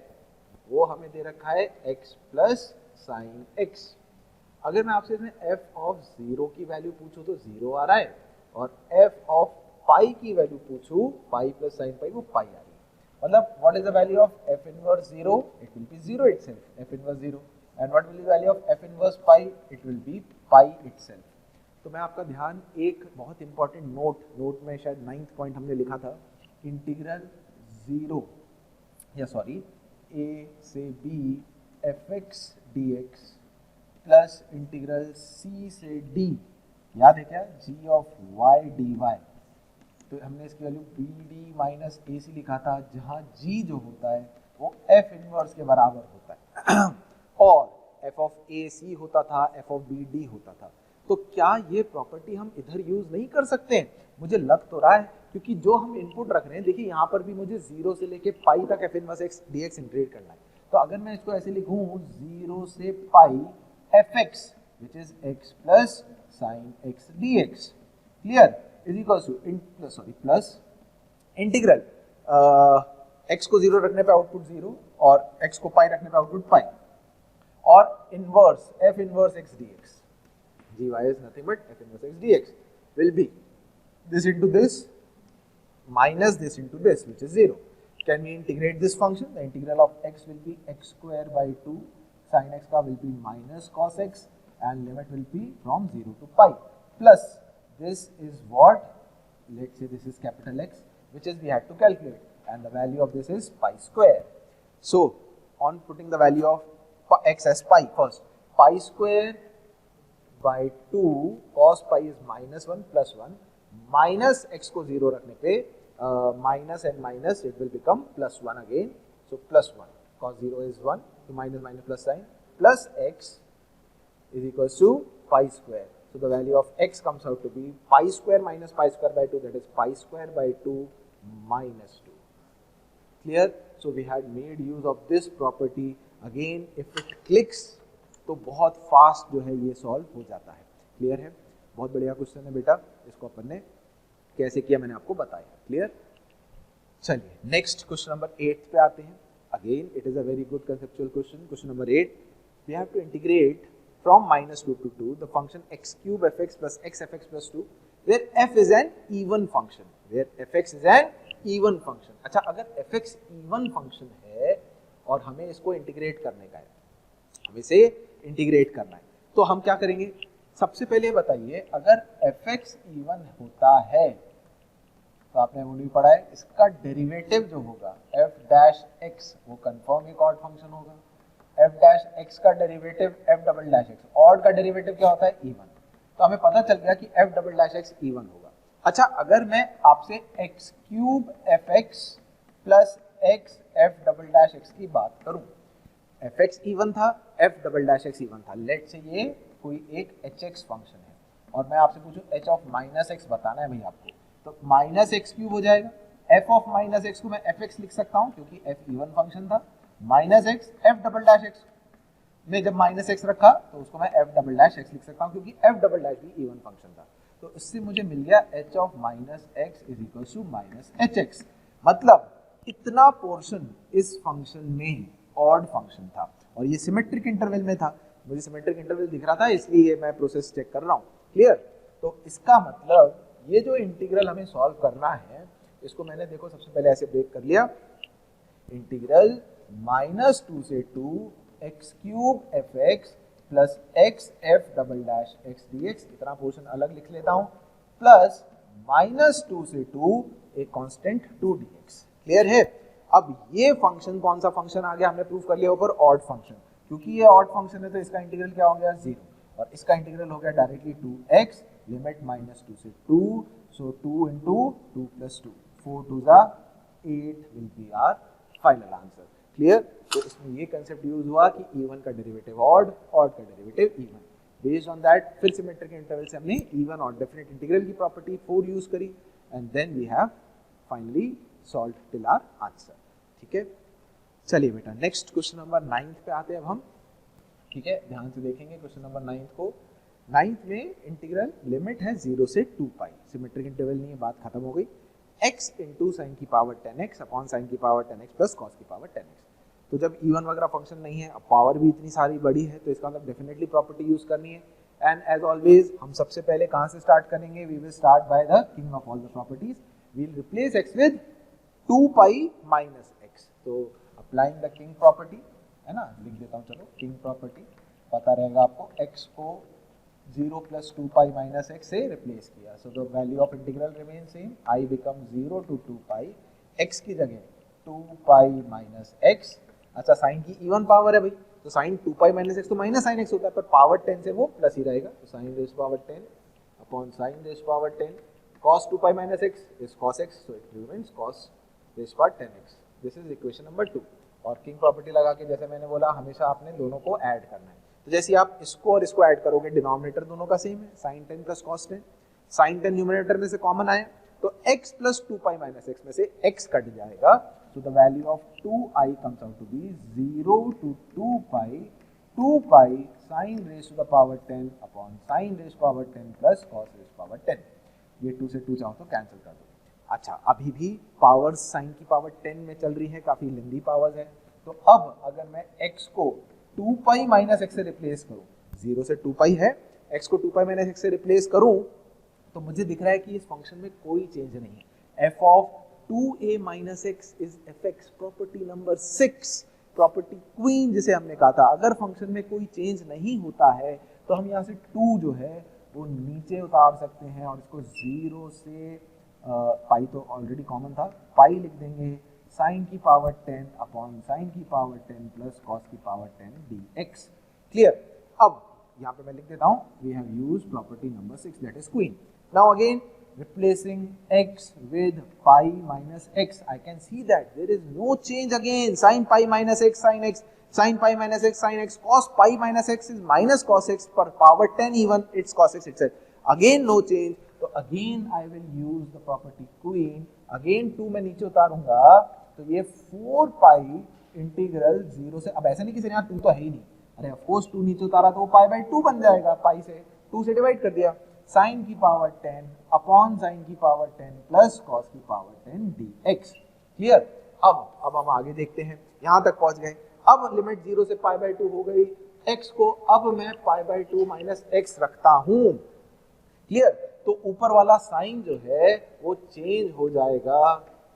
वो हमें दे रखा है x plus sin x। अगर मैं आपसे इसमें f of 0 की वैल्यू पूछूं तो 0 आ रहा है, और f of पाई की वैल्यू पूछूं पाई प्लस साइन पाई, वो पाई आ रही है। मतलब what is the value of f inverse 0? It will B 0 itself, f inverse 0। And what will be the value of f inverse pi? It will B pi itself. तो मैं आपका ध्यान एक बहुत इंपॉर्टेंट नोट में शायद 9th पॉइंट हमने लिखा था, इंटीग्रल 0 या सॉरी a से b fx dx plus integral c से d, याद है क्या, g ऑफ y dy। तो हमने इसकी वैल्यू BD माइनस AC लिखा था, जहां G जो होता है वो F इनवर्स के बराबर होता है और F ऑफ AC होता था, F ऑफ BD होता था। तो क्या ये प्रॉपर्टी हम इधर यूज नहीं कर सकते हैं? मुझे लग तो रहा है, क्योंकि जो हम इनपुट रख रहे हैं, देखिए यहाँ पर भी मुझे 0 से लेके पाई तक F inverse x dx integrate करना है। तो अगर मैं इसको ऐसे लिखूं 0 से पाई fx which is x plus sin x dx, clear, is equals to plus integral x को 0 रखने पे आउटपुट 0 और x को पाई रखने पे आउटपुट पाई, और inverse f inverse x dx, gy is nothing but f inverse x dx will be this into this minus this into this, which is 0. Can we integrate this function? The integral of x will be x² by 2, sin x का will be minus cos x, and limit will be from 0 to pi, plus this is what, let's say this is capital X, which is we had to calculate, and the value of this is pi square. So on putting the value of x as pi, first pi square by 2 cos pi is -1 plus 1, minus x को 0 रखने पे minus and minus it will become plus 1 again, so plus 1, cos 0 is 1, so minus minus plus sign, plus x is equals to pi square. So the value of x comes out to be pi square minus pi square by 2, that is pi square by 2 minus 2. Clear? So we had made use of this property. Again, if it clicks, तो बहुत fast जो है ये solve हो जाता है। Clear है? बहुत बढ़िया क्वेश्चन है बेटा, इसको अपन ने कैसे किया मैंने आपको बताया। क्लियर? चलिए नेक्स्ट क्वेश्चन नंबर 8 पे आते हैं। Again it is a very good conceptual question. Question number 8, we have to integrate from -2 to 2 the function x cube fx plus x fx plus 2 where f is an even function, where fx is an even function। अच्छा, अगर fx even function है और हमें इसको integrate करने का है, हमें इसे इंटीग्रेट करना है, तो हम क्या करेंगे? सबसे पहले बताइए, अगर fx even होता है तो आपने वो भी पढ़ा है, इसका डेरिवेटिव जो होगा f डैश x वो कंफर्म एक ऑड फंक्शन होगा, f डैश x का derivative f double dash x, odd का डेरिवेटिव क्या होता है? इवन। तो हमें पता चल गया कि f double dash x even होगा। अच्छा, अगर मैं आपसे x cube fx plus x f double dash x की बात करूं, fx इवन था, f double dash x even था, लेट से ये कोई एक hx फंक्शन है और मैं आपसे पूछूं h ऑफ माइनस x बताना है भाई आपको, तो माइनस x क्यूब हो जाएगा, f ऑफ माइनस x को मैं fx लिख सकता हूं क्योंकि f इवन फंक्शन था, minus x F double dash x में जब माइनस एक्स रखा तो उसको मैं एफ डबल डैश एक्स लिख सकता हूं क्योंकि एफ डबल डैश भी इवन फंक्शन था। तो इससे मुझे मिल गया h of minus x is equal to minus h x. मतलब इतना पोर्शन इस फंक्शन में ऑड फंक्शन था और ये सिमेट्रिक इंटरवल में था। मुझे सिमेट्रिक इंटरवल दिख रहा था इसलिए मैं प्रोसेस चेक कर रहा हूँ। क्लियर? तो इसका मतलब ये जो इंटीग्रल हमें सॉल्व करना है इसको मैंने देखो सबसे पहले ऐसे ब्रेक कर लिया, इंटीग्रल -2 से 2 x cube F x plus x F double dash x D x, इतना पोर्शन अलग लिख लेता हूँ, प्लस -2 से 2 एक कांस्टेंट 2 dx। क्लियर है? अब ये फंक्शन कौन सा फंक्शन आ गया? हमने प्रूव कर लिया ऊपर ऑड फंक्शन। क्योंकि ये ऑड फंक्शन है तो इसका इंटीग्रल क्या हो गया? 0, और इसका इंटीग्रल हो गया डायरेक्टली 2x लिमिट -2 से 2, सो 2 into 2 plus 2, 4 2 जा 8 will be our final answer। Clear? तो इसमें ये कंसेप्ट यूज हुआ कि इवन का डेरिवेटिव ऑड, ऑड का derivative even. Based on that फिर सिमेट्रिक इंटरवल से हमने इवन और डेफिनेट इंटीग्रल की प्रॉपर्टी 4 यूज करी and then we have finally solved till our answer. ठीक है, चलिए बेटा नेक्स्ट क्वेश्चन नंबर 9 पे आते हैं अब हम। ठीक है, ध्यान से देखेंगे क्वेश्चन नंबर 9 को। 9 में इंटीग्रल लिमिट है 0 से 2 पाई, सिमेट्रिक इंटरवल नहीं है, बात खत्म हो गई। x इंटू साइन की पावर 10x अपॉन साइन की पावर 10x प्लस कॉस की पावर 10x। तो जब इवन वगैरह फंक्शन नहीं है, अब पावर भी इतनी सारी बड़ी है, तो इसका मतलब डेफिनेटली प्रॉपर्टी यूज करनी है। एंड एज ऑलवेज हम सबसे पहले कहाँ से स्टार्ट करेंगे? We will start by the king of all the properties, we will replace x with 2 pi minus x। तो अप्लाइंग द किंग प्रॉपर्टी, है ना, लिख देता हूँ, चलो किंग प्रॉपर्टी पता रहेगा आपको। x को 0 प्लस 2 पाई माइनस एक्स से रिप्लेस किया, so the value of integral remain same, I become 0 to 2 pi, x की जगह 2 पाई माइनस एक्स। अच्छा, साइन की इवन पावर है भाई, तो साइन 2 पाई माइनस एक्स तो माइनस साइन एक्स होता है, पर पावर 10 से वो प्लस ही रहेगा, तो sine raise power 10 upon sine raise power 10, cos 2 pi minus x is cos x, so it remains cos raise power 10x। This is equation number 2। और किंग प्रॉपर्टी लगा के जैसे मैंने बोला हमेशा आपने दोनों को ऐड करना है, तो जैसे आप इसको और इसको ऐड करोगे डिनोमिनेटर दोनों का सेम है, sin 10 plus cos 10, sin 10 numerator में से कॉमन आया तो x plus 2 pi minus x में से x कट जाएगा, so the value of 2i comes out to be 0 to 2 pi sin raised to the power 10 upon sin raised power 10 plus cos raised power 10। ये 2 से 2 चाहो तो cancel कर दो। अच्छा, अभी भी पावर्स साइन की पावर 10 में चल रही है, काफी लंबी पावर्स है, तो अब अगर मैं x को 2 पाई माइनस एक्स से रिप्लेस करूं, 0 से 2 पाई है, x को 2 पाई माइनस एक्स से रिप्लेस करूं तो मुझे दिख रहा है कि इस फंक्शन में कोई चेंज नहीं है। f of 2a minus x is fx, property number 6, property queen जिसे हमने कहा था। अगर फंक्शन में कोई चेंज नहीं होता है तो हम यहाँ से 2 जो है वो नीचे उतार सकते हैं और इसको 0 से पाई तो ऑलरेडी कॉमन था, पाई लिख देंगे, साइन की पावर 10 अपॉन साइन की पावर 10 प्लस कॉस की पावर 10 dx। क्लियर? अब यहाँ पे मैं लिख देता हूँ, we have used property number 6 that is queen. Now again replacing x with pi minus x, I can see that there is no change again, sin pi minus x sin x, sin pi minus x sin x, cos pi minus x is minus cos x per power 10 even, it's cos x itself, again no change, तो again I will use the property queen, again 2 मैं नीचे उतारूंगा तो ये 4 पाई integral 0 से, अब ऐसा नहीं कि यहाँ 2 तो है ही नहीं, अरे ऑफ कोर्स 2 नीचे उतारा तो वो पाई बाई 2 बन जाएगा, पाई से 2 से डिवाइड कर दिया, साइन की पावर 10 अपॉन साइन की पावर 10 प्लस कॉस की पावर 10 dx। क्लियर? अब हम आगे देखते हैं, यहां तक पहुंच गए। अब लिमिट 0 से पाई बाई 2 हो गई, x को अब मैं पाई बाई 2 माइनस एक्स रखता हूं। क्लियर? तो ऊपर वाला साइन जो है वो चेंज हो जाएगा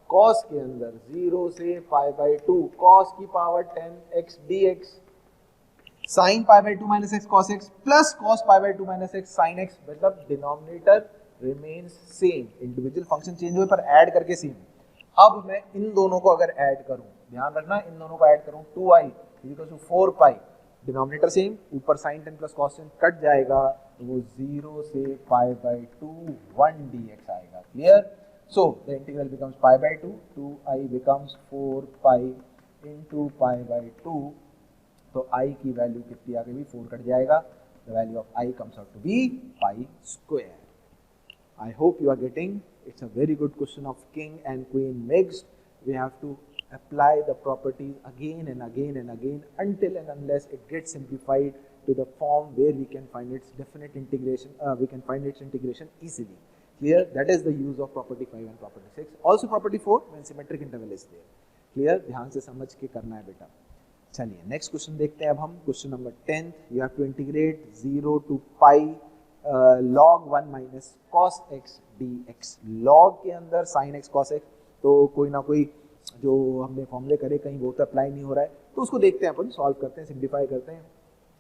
कॉस के अंदर, 0 से पाई बाई 2 कॉस की power 10 x dx, sine pi by 2 minus x cos x plus cos pi by 2 minus x sine x, मतलब denominator remains same, individual function change हुए पर ऐड करके सेम। अब मैं इन दोनों को अगर ऐड करूं, ध्यान रखना इन दोनों को ऐड करूं, 2i equal to 4 pi, denominator same, ऊपर साइन 10 प्लस कॉस 10 कट जाएगा तो वो 0 से पाई बाई 2 1 dx आएगा। Clear? So the integral becomes pi by 2, 2i becomes 4 pi into pi by 2, तो i की वैल्यू कितनी आ गई? 4 कट जाएगा, the value of i comes out to be pi square. I hope you are getting, it's a very good question of king and queen mixed. We have to apply the properties again and again and again until and unless it gets simplified to the form where we can find its definite integration, we can find its integration easily. Clear? That is the use of property 5 and property 6. Also property 4 when symmetric interval is there. Clear? ध्यान से समझ के करना है बेटा. चलिए next question देखते हैं अब हम. Question number 10. You have to integrate 0 to pi log 1 minus cos x dx. log के अंदर sin x cos x, तो कोई ना कोई जो हमने फॉर्मूले करे कहीं वो तो अप्लाई नहीं हो रहा है, तो उसको देखते हैं अपन, सॉल्व करते हैं, सिंप्लीफाई करते हैं,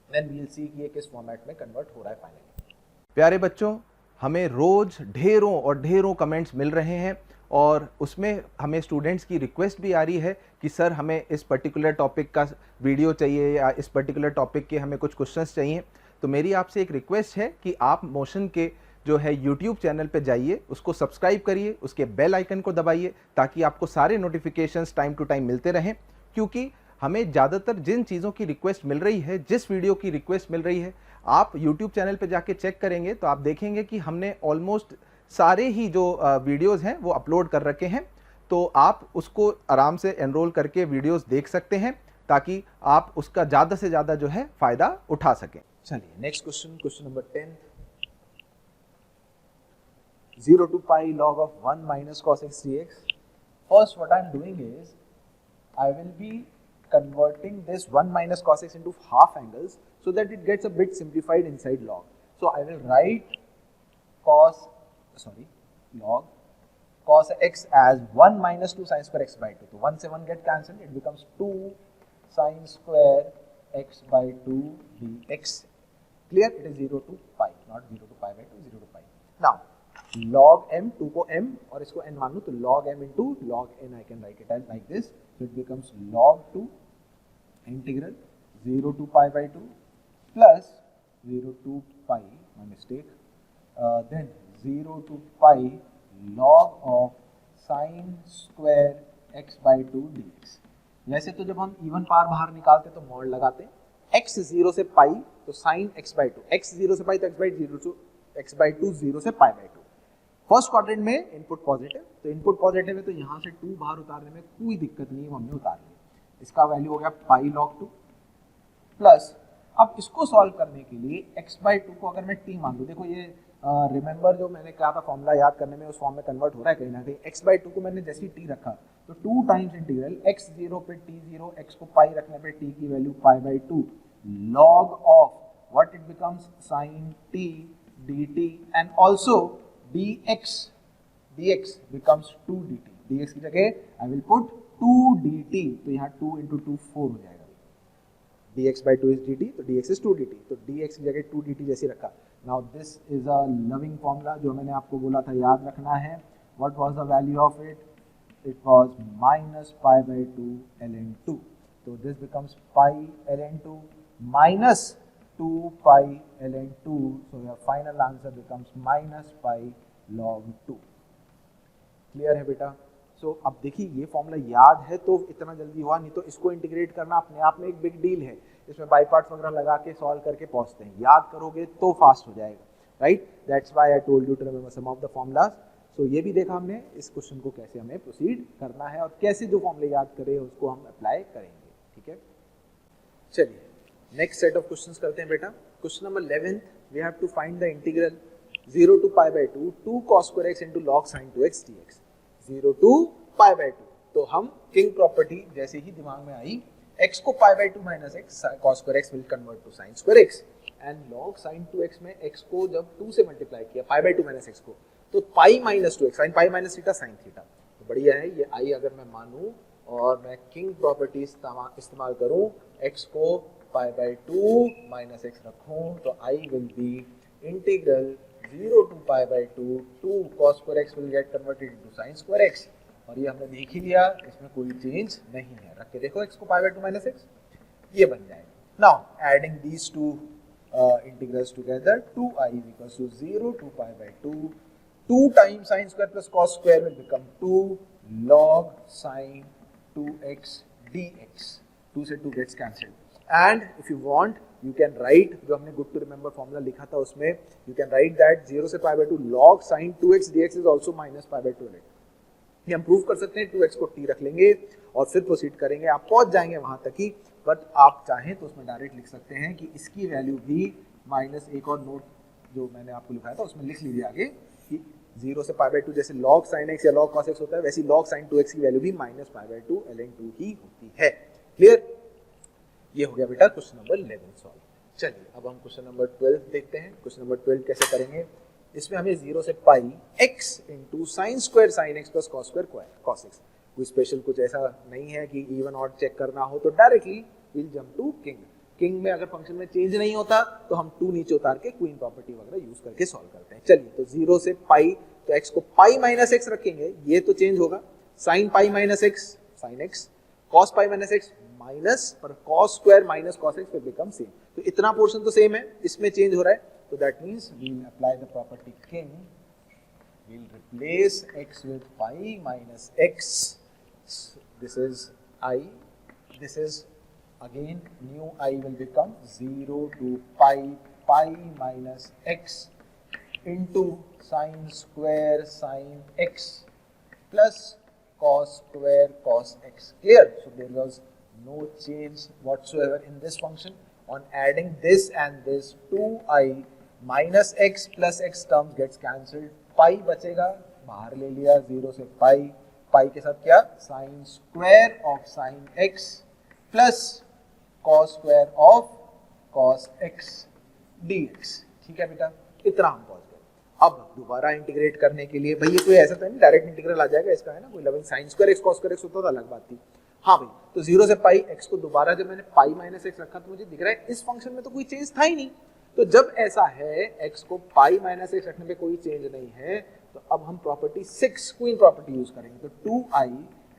देन वी विल सी कि ये किस फॉर्मेट में कन्वर्ट हो रहा है फाइनली. प्यारे बच्चों, हमें रोज ढेरों और ढेरों कमेंट्स मिल रहे हैं और उसमें हमें स्टूडेंट्स की रिक्वेस्ट भी आ रही है कि सर हमें इस पर्टिकुलर टॉपिक का वीडियो चाहिए या इस पर्टिकुलर टॉपिक के हमें कुछ क्वेश्चंस चाहिए. तो मेरी आपसे एक रिक्वेस्ट है कि आप मोशन के जो है YouTube चैनल पे जाइए, उसको सब्सक्राइब करिए, उसके बेल आइकन को दबाइए ताकि आपको सारे नोटिफिकेशंस टाइम टू टाइम मिलते रहें. क्योंकि हमें ज़्यादातर जिन चीज़ों की रिक्वेस्ट मिल रही है, जिस वीडियो की रिक्वेस्ट मिल रही है, आप YouTube चैनल पे जाके चेक करेंगे तो आप देखेंगे कि हमने ऑलमोस्ट सारे ही जो वीडियोज़ हैं वो अपलोड कर रखे हैं. तो आप उसको आराम से एनरोल करके वीडियोज़ देख सकते हैं ताकि आप उसका ज़्यादा से ज़्यादा जो है फ़ायदा उठा सकें. चलिए next question, question number 10. 0 to pi log of 1 minus cos x dx. First what I am doing is I will be converting this 1 minus cos x into half angles so that it gets a bit simplified inside log. So I will write log cos x as 1 minus 2 sin square x by 2. So 1 से 1 get cancelled, it becomes 2 sin square x by 2 dx. Clear? It is 0 to pi, not 0 to pi by 2, 0 to pi. Now log m, 2 को m और इसको n मान लूँ तो log m into log n I can write it as like this. So it becomes log 2 integral 0 to pi by 2 plus 0 to pi, my mistake, then 0 to pi log of sin square x by 2 dx. वैसे तो जब हम even power बाहर निकालते तो mod लगाते हैं. x 0 से पाई तो sin x by 2, x 0 से पाई तो x by 0 to x by 2 0 से pi by 2. फर्स्ट क्वाड्रेंट में इनपुट पॉजिटिव, तो इनपुट पॉजिटिव है तो यहाँ से 2 बाहर उतारने में कोई दिक्कत नहीं है, हमने उतार लिया. इसका वैल्यू हो गया पाई लॉग 2 प्लस, अब इसको सॉल्व करने के लिए x by 2 को अगर मैं t मान लूँ, देखो ये रिमेंबर जो मैंने कहा था फॉर्मूला याद करने में उस फॉर्म में कन्वर्ट हो रहा है कहीं ना कहीं. x by 2 को मैंने जैसे ही t रखा तो 2 टाइम्स इंटीग्रल x 0 पे t 0, x को पाई रखने पे t की value pi by 2 log of what it becomes sin t dt and also dx becomes 2 dt. dx की जगह I will put 2 dt, तो यहाँ 2 into 2 4 हो जाएगा. dx by 2 is dt, तो dx is 2 dt, तो dx की जगह 2 dt जैसे रखा. Now this is a loving formula जो मैंने आपको बोला था याद रखना है. What was the value of it? It was minus pi by 2 ln 2. So this becomes pi ln 2 minus 2 pi ln 2. So your final answer becomes minus pi log 2. Clear है बेटा? सो अब देखिए ये फॉर्मूला याद है तो इतना जल्दी हुआ, नहीं तो इसको इंटीग्रेट करना अपने आप में एक बिग डील है. इसमें बाई पार्ट्स वगैरह लगा के सॉल्व करके पहुंचते हैं. याद करोगे तो फास्ट हो जाएगा, right? That's why I told you to remember some of the formulas. So ये भी देखा हमने इस क्वेश्चन को कैसे हमें प्रोसीड करना है और कैसे जो फॉर्मूले याद करें उसको हम अप्लाई करेंगे. ठीक है, चलिए नेक्स्ट सेट ऑफ क्वेश्चंस करते हैं बेटा. Question number 11, we have to find the integral 0 to pi by 2 2 cos square x into log sin 2x dx. 0 to pi by 2, तो हम किंग प्रॉपर्टी जैसे ही दिमाग में आई, x को pi by 2 minus x cos square x will convert to sin square x and log sin 2x में x को जब 2 से मल्टीप्लाई किया pi by 2 minus x को, तो pi minus 2x sin pi minus theta sin theta. तो बढ़िया है ये i अगर मैं मानूं और मैं किंग प्रॉपर्टी इस्तेमाल करूं, x को pi by 2 minus x रखूं तो i will be integral 0 to pi by 2 cos square x will get converted into sin square x. और ये हमने देख ही लिया, इसमें कोई चेंज नहीं है. रख के देखो x को pi by 2 minus x, ये बन जाएगा. Now adding these two integrals together, 2i equals to 0 to pi by 2 2 times sin square plus cos square will become 2 log sin 2x dx. 2 से 2 gets cancelled. And if you want you can write, जो हमने good to remember formula लिखा था उसमें, you can write that 0 से pi by 2 log sin 2x dx is also minus pi by 2 ln. ये हम prove कर सकते हैं. 2x को t रख लेंगे और फिर प्रोसीड करेंगे, आप पहुंच जाएंगे वहां तक कि बट आप चाहें तो उसमें डायरेक्ट लिख सकते हैं कि इसकी वैल्यू भी माइनस, एक और नोट जो मैंने आपको लिखाया था उसमें लिख लीजिए आगे कि 0 से π/2 जैसे log sin x या log cos x होता है, वैसी log sin 2x की वैल्यू भी माइनस π/2 ln 2 ही होती है। क्लियर? ये हो गया बेटा क्वेश्चन नंबर 11 सॉल्व। चलिए अब हम क्वेश्चन नंबर 12 देखते हैं। क्वेश्चन नंबर 12 कैसे करेंगे? इसमें हमें 0 से पाई x into sine square sine x plus cos square cos x, कोई स्पेशल कुछ ऐसा नहीं है कि इवन ऑड चेक करना हो तो directly will jump to king. King में अगर फंक्शन में चेंज नहीं होता तो हम 2 नीचे उतार के क्वीन प्रॉपर्टी वगैरह यूज करके सॉल्व करते हैं। चलिए तो 0 से पाई, तो x को पाई माइनस एक्स रखेंगे, ये तो चेंज होगा, sine pi minus x sine x, cos pi minus x minus, पर cos square minus cos x will become same. तो इतना पोर्शन तो सेम है, इसमें चेंज हो रहा है, तो that means we will apply the property king, we will replace x with pi minus x, this is i, this is again new I will become 0 to pi minus x into sin square sin x plus cos square cos x. Clear? So there was no change whatsoever in this function. On adding this and this, 2i minus x plus x terms gets cancelled. pi बचेगा, बाहर ले लिया 0 से pi के साथ क्या, sin square of sin x plus cos square of cos x dx। ठीक है बेटा, इतना हम पहुंच गए। अब दोबारा इंटीग्रेट करने के लिए, भाई ये कोई ऐसा तो नहीं डायरेक्ट इंटीग्रल आ जाएगा इसका, है ना, कोई 11 sin square x cos square x होता तो अलग बात थी। हाँ भाई, तो 0 से पाई x को दोबारा जब मैंने पाई माइनस x रखा तो मुझे दिख रहा है इस फंक्शन में तो कोई चेंज था ही नहीं। तो जब ऐसा है x को पाई माइनस x रखने पे कोई चेंज नहीं है, तो अब हम प्रॉपर्टी 6 क्वीन प्रॉपर्टी यूज करेंगे। तो 2i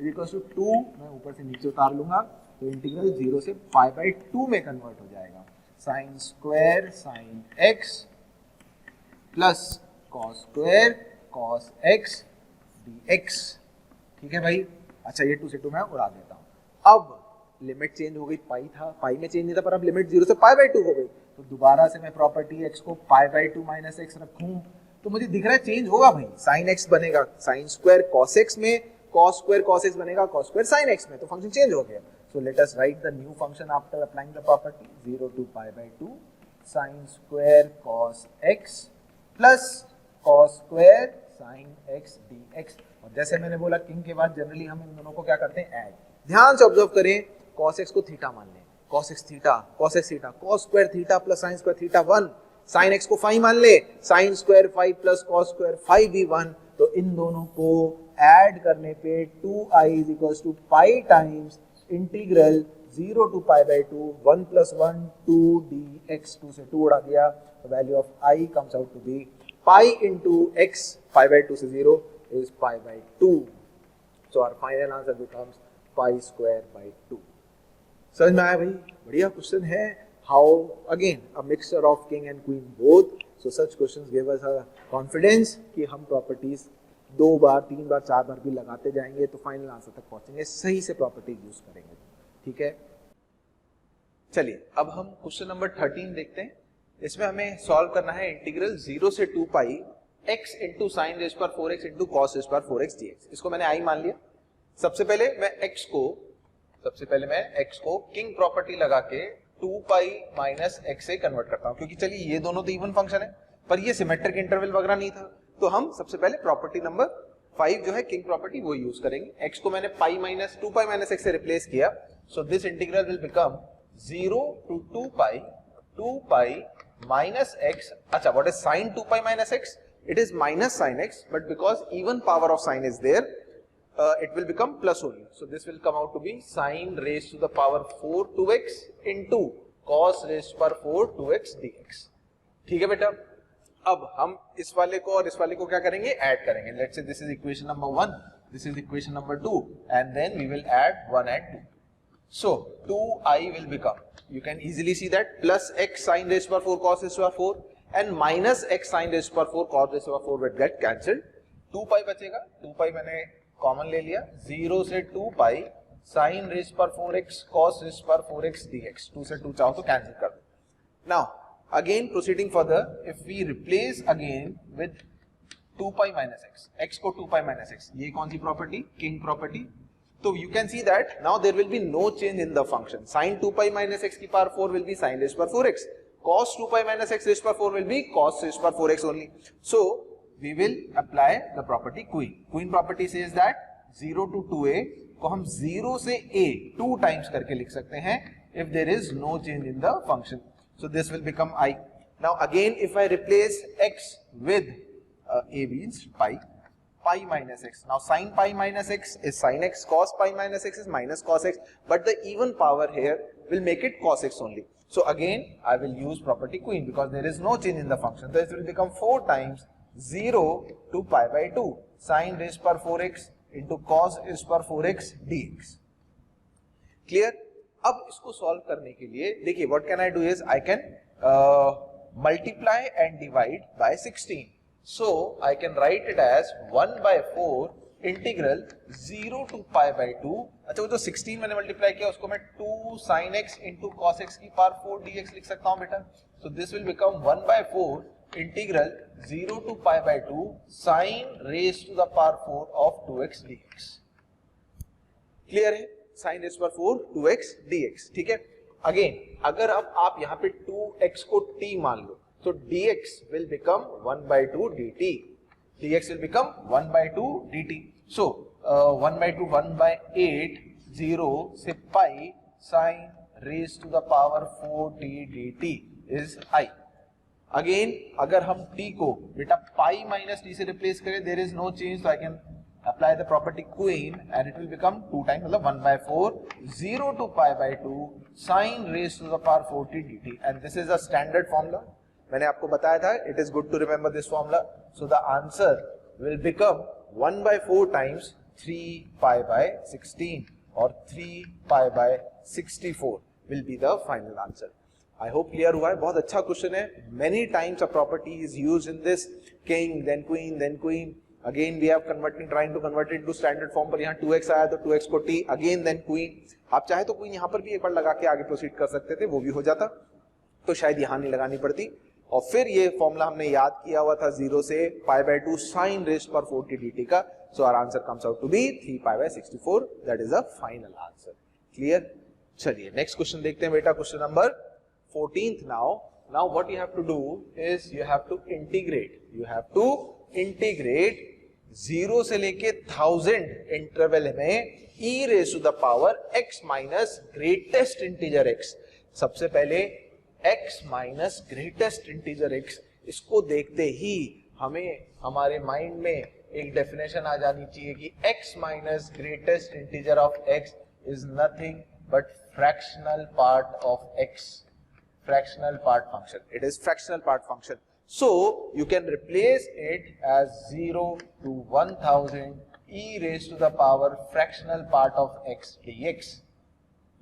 इज इक्वल टू 2, मैं ऊपर से नीचे उतार लूंगा, तो इंटीग्रल 0 से π/2 में कन्वर्ट हो जाएगा, sine square sine x plus cos square cos x dx। ठीक है भाई, अच्छा ये 2 से 2 मैं उड़ा देता हूं। अब लिमिट चेंज हो गई, पाई था, पाई में चेंज नहीं था, पर अब लिमिट 0 से π/2 हो गई, तो दोबारा से मैं प्रॉपर्टी x को π/2 माइनस x रखूं तो मुझे दिख रहा है चेंज होगा भाई, साइन x बनेगा साइन स्क्वायर कॉस x में, cos square cos x बनेगा cos square sin x में, तो फंक्शन चेंज हो गया। So let us write the new function after applying the property, 0 to π/2 sin square cos x plus cos square sin x dx। और जैसे मैंने बोला king के बाद जनरली हम इन दोनों को क्या करते हैं, ऐड। ध्यान से ऑब्जर्व करें, cos x को थीटा मान लें, cos x theta cos x theta, cos square theta plus sin square theta 1, sin x को फाई मान ले, sin square phi plus cos square phi भी 1, तो इन दोनों को ऐड करने पे 2i is equals to pi times integral 0 to π/2 1 plus 1 2 dx, 2 से 2 उड़ा दिया, तो value of i comes out to be pi into x, π/2 से 0 is pi/2, so our final answer becomes pi square by 2। समझ में आया भाई? बढ़िया क्वेश्चन है। How again a mixture of king and queen both, so such questions give us a confidence कि हम properties 2 बार 3 बार 4 बार भी लगाते जाएंगे तो फाइनल आंसर तक पहुंचेंगे, सही से प्रॉपर्टीज यूज करेंगे। ठीक है, चलिए अब हम क्वेश्चन नंबर 13 देखते हैं। इसमें हमें सॉल्व करना है इंटीग्रल 0 से 2 pi x into sine raise पर 4x इंटू कॉस रेज पर 4x dx। इसको मैंने i मान लिया। सबसे पहले मैं x को किंग प्रॉपर्टी लगा के 2 पाई माइनस x से कन्वर्ट करता हूं, क्योंकि चलिए ये दोनों तो इवन फंक्शन है, पर ये सिमेट्रिक इंटरवल वगैरह नहीं था, तो हम सबसे पहले प्रॉपर्टी नंबर 5 जो है किंग प्रॉपर्टी वो यूज करेंगे। x को मैंने pi minus 2 pi minus x से रिप्लेस किया, so this integral will become 0 to 2 pi minus x। अच्छा, what is sin 2 pi minus x? It is minus sin x, but because even power of sin is there, it will become plus only, so this will come out to be sin raised to the power 4 2x into cos raised to the power 4 2x dx। ठीक है बेटा, अब हम इस वाले को और इस वाले को क्या करेंगे, ऐड करेंगे। Let's say this is equation number 1, this is equation number 2, and then we will add 1 and 2। so 2i will become, you can easily see that, plus x sin raised to the power 4 cos raised to the power 4 and minus x sin raised to the power 4 cos raised to the power 4 will get cancelled। 2 पाई बचेगा, 2 पाई मैंने common ले लिया, 0 से 2 पाई sin raised पर 4x cos raised पर 4x dx, 2 से 2 चाहो तो कैंसिल कर दो। Now again proceeding further, if we replace again with 2 pi minus x, x को 2 पाई minus x, ये कौन सी प्रॉपर्टी, किंग प्रॉपर्टी, तो you can see that now there will be no change in the function. Sin 2 pi minus x की power 4 will be sin raised to power 4x. Cos 2 pi minus x raised to power 4 will be cos raised to power 4x only. So we will apply the property Queen. Queen property says that 0 to 2a को हम 0 से a 2 times करके लिख सकते हैं if there is no change in the function. So this will become I. Now again if I replace x with a means pi minus x. Now sin pi minus x is sin x, cos pi minus x is minus cos x, but the even power here will make it cos x only. So again I will use property Queen because there is no change in the function. So it will become 4 times 0 to pi by 2 sin raised to power 4x into cos raised to power 4x dx. Clear? अब इसको solve करने के लिए देखिए what can I do is I can multiply and divide by 16. So I can write it as 1 by 4 integral 0 to pi by 2. अच्छा वो जो 16 मैंने मल्टीप्लाई किया उसको मैं 2 sin x into cos x की पावर 4 dx लिख सकता हूँ बेटा. So this will become 1 by 4 integral 0 to pi by 2 sin raised to the power 4 of 2x dx. Clear है? Sin raised to the power 4 2x dx. ठीक है? Again अगर अब आप यहाँ पे 2x को t मान लो so dx will become 1 by 2 dt. dx will become 1 by 2 dt. So 1 by 2 1 by 8 0 से pi sin raised to the power 4t dt is I. Again अगर हम t को बेटा pi minus t से replace करें there is no change so I can apply the property Queen and it will become 2 times मतलब 1 by 4 0 to pi by 2 sin raised to the power 4t dt and this is a standard formula. मैंने आपको बताया था it is good to remember this formula. So the answer will become 1 by 4 times 3 pi by 16 or 3 pi by 64 will be the final answer. I hope clear हुआ है. बहुत अच्छा question है. Many times a property is used in this king then queen then queen. Again we have trying to convert it into standard form पर यहाँ 2x आया तो 2x को t again then queen. आप चाहे तो queen यहाँ पर भी एक बार लगा के आगे प्रोसीड कर सकते थे वो भी हो जाता तो शायद यहाँ नहीं लगानी पड़ती. और फिर ये फॉर्मूला हमने याद किया हुआ था 0 से पाई बाय 2 sin raised पर 4t dt का. So our answer comes out to be 3 pi by 64. That is the final answer. Clear? चलिए नेक्स्ट क्वेश्चन देखते हैं बेटा. Question number 14th now what you have to do is you have to integrate 0 से लेके 1000 interval में e raised to the power x minus greatest integer x. सबसे पहले x minus greatest integer x इसको देखते ही हमें हमारे माइंड में एक डेफिनेशन आ जानी चाहिए कि x minus greatest integer of x is nothing but fractional part of x. Fractional part function. It is fractional part function. So you can replace it as 0 to 1000 e raised to the power fractional part of x dx.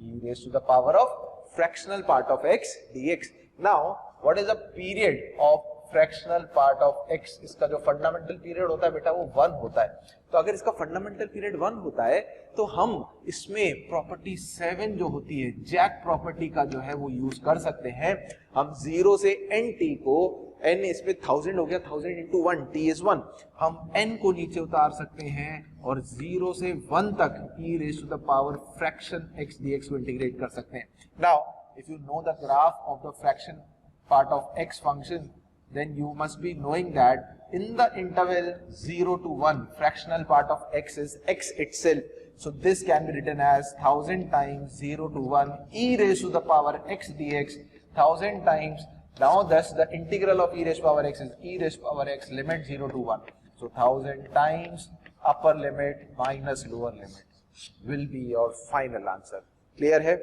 e raised to the power of fractional part of x dx. Now what is the period of fractional part of x? इसका जो fundamental period होता है बेटा वो 1 होता है. तो अगर इसका फंडामेंटल पीरियड 1 होता है तो हम इसमें प्रॉपर्टी 7 जो होती है जैक प्रॉपर्टी का जो है वो यूज कर सकते हैं. हम 0 से nt को n इसमें 1000 हो गया 1000 into 1 t is 1. हम n को नीचे उतार सकते हैं और 0 से 1 तक e raised to the power fraction x dx को इंटीग्रेट कर सकते हैं. Now if you know the graph of the fraction part of x function then you must be knowing that in the interval 0 to 1 fractional part of x is x itself. So this can be written as 1000 times 0 to 1 e raised to the power x dx 1000 times. Now thus the integral of e raised to power x is e raised to power x limit 0 to 1. So 1000 times upper limit minus lower limit will be your final answer. Clear है?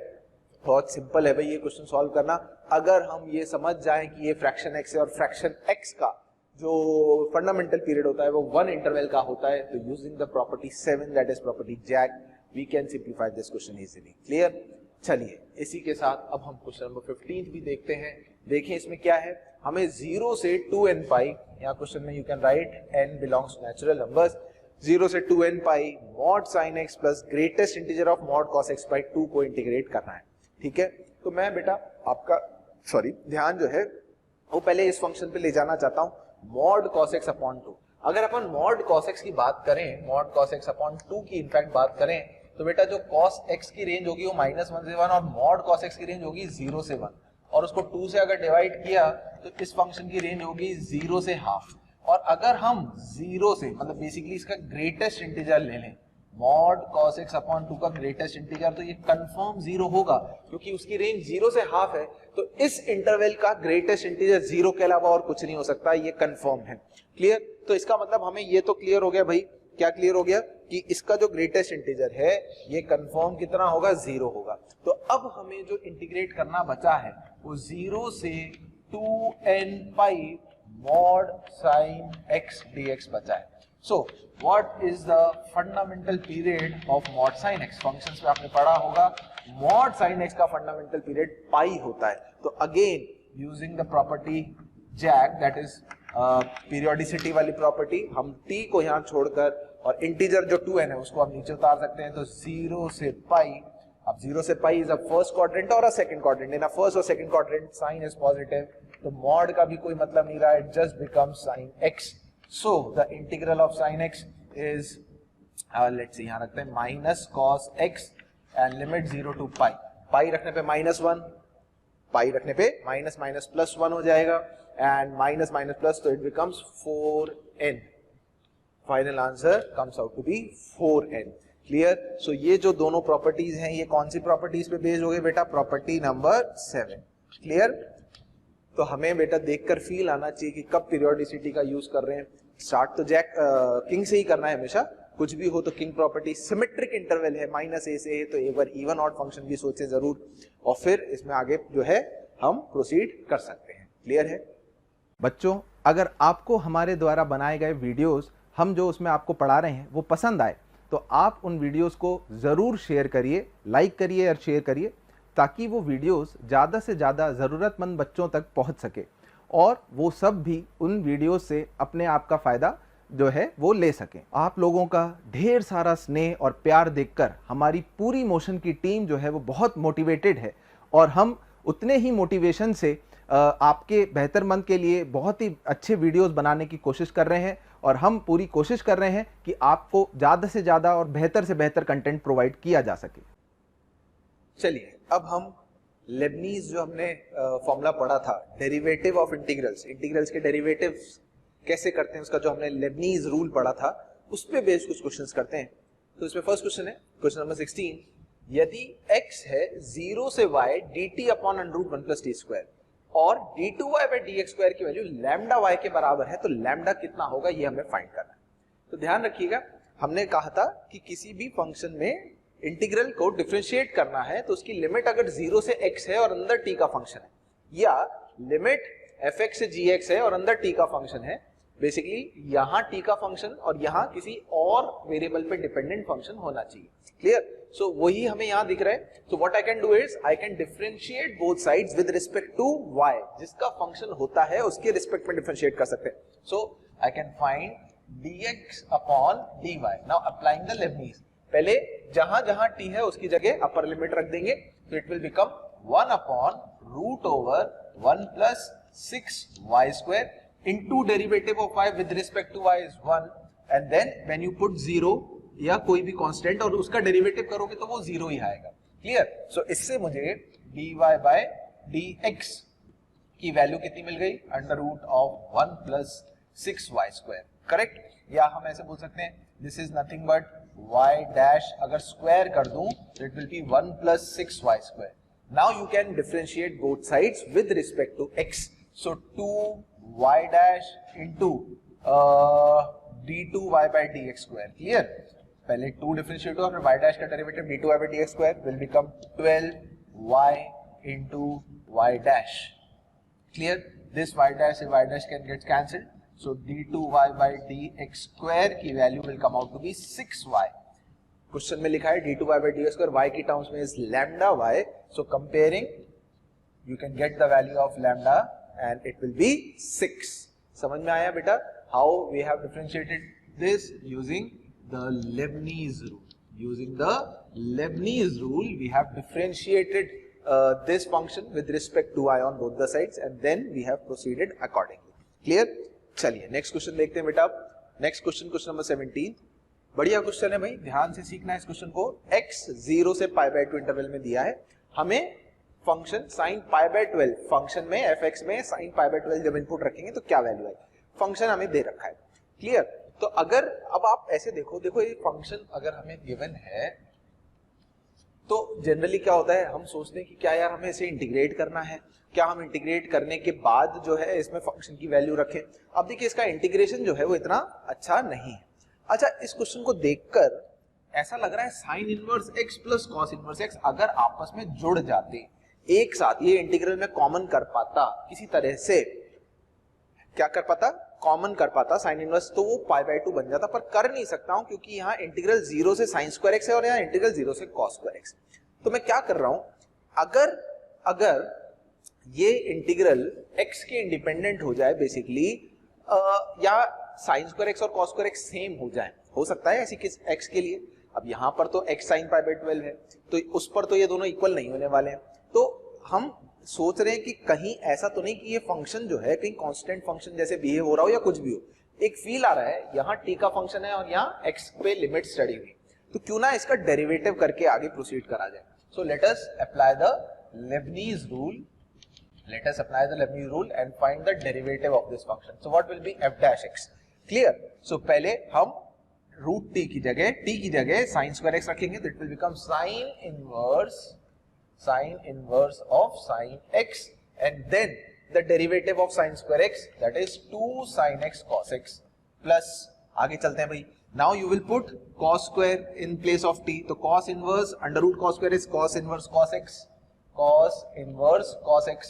बहुत simple है भाई ये question solve करना. अगर हम ये समझ जाएं कि ये फ्रैक्शन x है और फ्रैक्शन x का जो फंडामेंटल पीरियड होता है वो 1 इंटरवल का होता है तो using the property 7 that is property jack we can simplify this question easily. Clear? चलिए इसी के साथ अब हम क्वेश्चन नंबर 15 भी देखते हैं. देखें इसमें क्या है. हमें 0 से 2n पाई, यहाँ क्वेश्चन में you can write n belongs to natural numbers, 0 से 2n pi mod sine x plus greatest integer of mod cos x by 2 को इंटीग्रेट करना है. ठीक है, तो मैं बेटा आपका ध्यान जो है वो पहले इस फंक्शन पे ले जाना चाहता हूं, मॉड cos x/2. अगर अपन मॉड cos x की बात करें, मॉड cos x/2 की इनफैक्ट बात करें तो बेटा जो cos x की रेंज होगी वो -1 से 1 और mod cos x की रेंज होगी 0 से 1 और उसको 2 से अगर डिवाइड किया तो इस फंक्शन की रेंज होगी 0 से हाफ। और अगर हम 0 से मतलब बेसिकली इसका ग्रेटेस्ट इंटीजर ले लें mod cos x अपॉन 2 का ग्रेटेस्ट इंटीजर, तो ये कंफर्म 0 होगा क्योंकि उसकी रेंज 0 से हाफ है। तो इस इंटरवल का ग्रेटेस्ट इंटीजर 0 के अलावा और कुछ नहीं हो सकता, ये कंफर्म है। क्लियर? तो इसका मतलब हमें ये तो क्लियर हो गया भाई, क्या क्लियर हो गया कि इसका जो ग्रेटेस्ट इंटीजर है ये कंफर्म कितना होगा, 0 होगा। तो अब हमें जो इंटीग्रेट करना बचा है वो 0 से 2n पाई mod sin x dx बचा है। So what is the fundamental period of mod sin x? Functions में आपने पढ़ा होगा mod sin x का फंडामेंटल पीरियड पाई होता है। तो again using the property jack, that is periodicity वाली प्रॉपर्टी, हम t को यहाँ छोड़कर और इंटीजर जो 2n है उसको आप नीचे उतार सकते हैं। तो 0 से पाई, अब 0 से pi is a first quadrant और a second quadrant. In a first और second quadrant sine is positive, तो मॉड का भी कोई मतलब नहीं रहा, it just becomes sine x। So the integral of sine x is let's see, यहां रखते हैं minus cos x and limit 0 to pi. Pi रखने पे -1, पाई रखने पे माइनस माइनस प्लस 1 हो जाएगा एंड माइनस माइनस प्लस, तो it becomes 4n। Final answer comes out to be 4n। Clear? So ये जो दोनों प्रॉपर्टीज हैं ये कौन सी प्रॉपर्टीज पे बेस्ड हो गए बेटा? Property number 7। क्लियर? तो हमें बेटा देखकर फील आना चाहिए कि कब पीरियोडिसिटी का यूज कर रहे हैं। स्टार्ट तो जैक किंग से ही करना है हमेशा, कुछ भी हो तो किंग प्रॉपर्टी। सिमेट्रिक इंटरवल है -a से a, तो एक बार इवन ऑड फंक्शन भी सोचे जरूर और फिर इसमें आगे जो है हम प्रोसीड कर सकते हैं। क्लियर है बच्चों? अगर आपको हमारे द्वारा बनाए गए वीडियोस, हम जो उसमें आपको पढ़ा रहे हैं वो पसंद आए तो आप उन वीडियोस को ज़रूर शेयर करिए, लाइक करिए और शेयर करिए ताकि वो वीडियोस ज़्यादा से ज़्यादा ज़रूरतमंद बच्चों तक पहुंच सके और वो सब भी उन वीडियोस से अपने आप का फ़ायदा जो है वो ले सकें। आप लोगों का ढेर सारा स्नेह और प्यार देखकर हमारी पूरी मोशन की टीम जो है वो बहुत मोटिवेटेड है और हम उतने ही मोटिवेशन से आपके बेहतरमंद के लिए बहुत ही अच्छे वीडियोस बनाने की कोशिश कर रहे हैं और हम पूरी कोशिश कर रहे हैं कि आपको ज़्यादा से ज़्यादा और बेहतर से बेहतर कंटेंट प्रोवाइड किया जा सके। चलिए अब हम लेबनीज जो हमने फॉर्मूला पढ़ा था, डेरिवेटिव ऑफ इंटीग्रल्स, इंटीग्रल्स के डेरिवेटिव्स कैसे करते हैं उसका जो हमने लेबनीज रूल पढ़ा था उस पे बेस्ड कुछ क्वेश्चंस करते हैं। तो इसमें फर्स्ट क्वेश्चन है क्वेश्चन नंबर 16, यदि x है 0 से y dt upon √1 plus T square और d2y बाई dx स्क्वायर की वैल्यू लैम्डा y के बराबर है तो लैम्डा कितना होगा ये हमें फाइंड करना है। तो ध्यान रखिएगा, हमने कहा था कि किसी भी फंक्शन में इंटीग्रल को डिफरेंशिएट करना है तो उसकी लिमिट अगर 0 से x है और अंदर t का फंक्शन है, या लिमिट fx से gx है और अंदर t का फंक्शन है, बेसिकली यहाँ t का फंक्शन और यहाँ किसी और वेरिएबल पे डिपेंडेंट फंक्शन होना चाहिए। क्लियर? सो वही हमें यहाँ दिख रहा है। So what I can do is I can differentiate both sides with respect to y, जिसका फंक्शन होता है उसके रिस्पेक्ट में डिफरेंशिएट कर सकते हैं। So I can find dx upon dy। Now applying the Leibniz, पहले जहां जहां t है उसकी जगह अपर लिमिट रख देंगे तो it will become 1 upon root over 1 plus 6y square into derivative of y with respect to y is 1 and then when you put 0 या कोई भी कांस्टेंट और उसका डेरिवेटिव करोगे तो वो 0 ही आएगा। क्लियर? सो इससे मुझे dy by dx की वैल्यू कितनी मिल गई? Under root of 1 plus 6y square. Correct? या हम ऐसे बोल सकते हैं this is nothing but y dash, अगर स्क्वायर कर दूं तो it will be 1 plus 6y square. Now you can differentiate both sides with respect to x, so 2y dash into d2y by dx square। Clear? पहले 2 differentiate हुआ, फिर y dash का derivative d2y by dx square will become 12y into y dash। Clear? This y dash and y dash can get cancelled, so d2y by dx square की value will come out to be 6y। Question में लिखा है d2y by dx square y की terms में is lambda y, so comparing you can get the value of lambda and it will be 6। समझ में आया बेटा? How we have differentiated this? Using the Leibniz rule. Using the Leibniz rule, we have differentiated this function with respect to y on both the sides and then we have proceeded accordingly. Clear? चलिए next question देखते हैं बेटा। Next question, question number 17. बढ़िया question है भाई, ध्यान से सीखना है इस क्वेश्चन को। x 0 से π/2 इंटरवल में दिया है, हमें फंक्शन sin π/12 फंक्शन में fx में sin π/12 जब इनपुट रखेंगे तो क्या वैल्यू आएगी, फंक्शन हमें दे रखा है। क्लियर? तो अगर अब आप ऐसे देखो ये फंक्शन अगर हमें गिवन है तो जनरली क्या होता है, हम सोचते हैं कि क्या यार हमें इसे इंटीग्रेट करना है, क्या हम इंटीग्रेट करने के बाद जो है इसमें फंक्शन की वैल्यू रखें। अब देखिए इसका इंटीग्रेशन जो है वो इतना अच्छा नहीं है। अच्छा, इस क्वेश्चन को देखकर ऐसा लग रहा है sine inverse x plus cos inverse x अगर आपस में जुड़ जाते एक साथ, ये इंटीग्रल में कॉमन कर पाता किसी तरह से, क्या कर पाता, कॉमन कर पाता साइन इनवर्स, तो वो π/2 बन जाता, पर कर नहीं सकता हूं क्योंकि यहाँ इंटीग्रल 0 से साइन स्क्वायर x है और यहाँ इंटीग्रल 0 से कॉस स्क्वायर x। तो मैं क्या कर रहा हूं, अगर ये इंटीग्रल x के इंडिपेंडेंट हो जाए बेसिकली, या साइन स्क्वायर x और कॉस स्क्वायर x सेम हो जाए, हो सकता है ऐसी किस x के लिए। अब यहां पर तो x sin π/12 है तो उस पर तो ये दोनों इक्वल नहीं होने वाले हैं, तो हम सोच रहे हैं कि कहीं ऐसा तो नहीं कि ये फंक्शन जो है कहीं कांस्टेंट फंक्शन जैसे बिहेव हो रहा हो या कुछ भी हो। एक फील आ रहा है यहाँ t का फंक्शन है और यहाँ x पे लिमिट स्टडी हुई, तो क्यों ना इसका डेरिवेटिव करके आगे प्रोसीड करा जाए। सो let us apply the Lebanese rule, and find the derivative of this function. So what will be f dash x? Clear? So पहले हम रूट t की जगह sin square x रखेंगे, that will become sin inverse of sin x, and then the derivative of sin square x, that is 2 sin x cos x, plus आगे चलते हैं भाई। Now you will put cos square in place of t, तो cos inverse under root cos square is cos inverse cos x,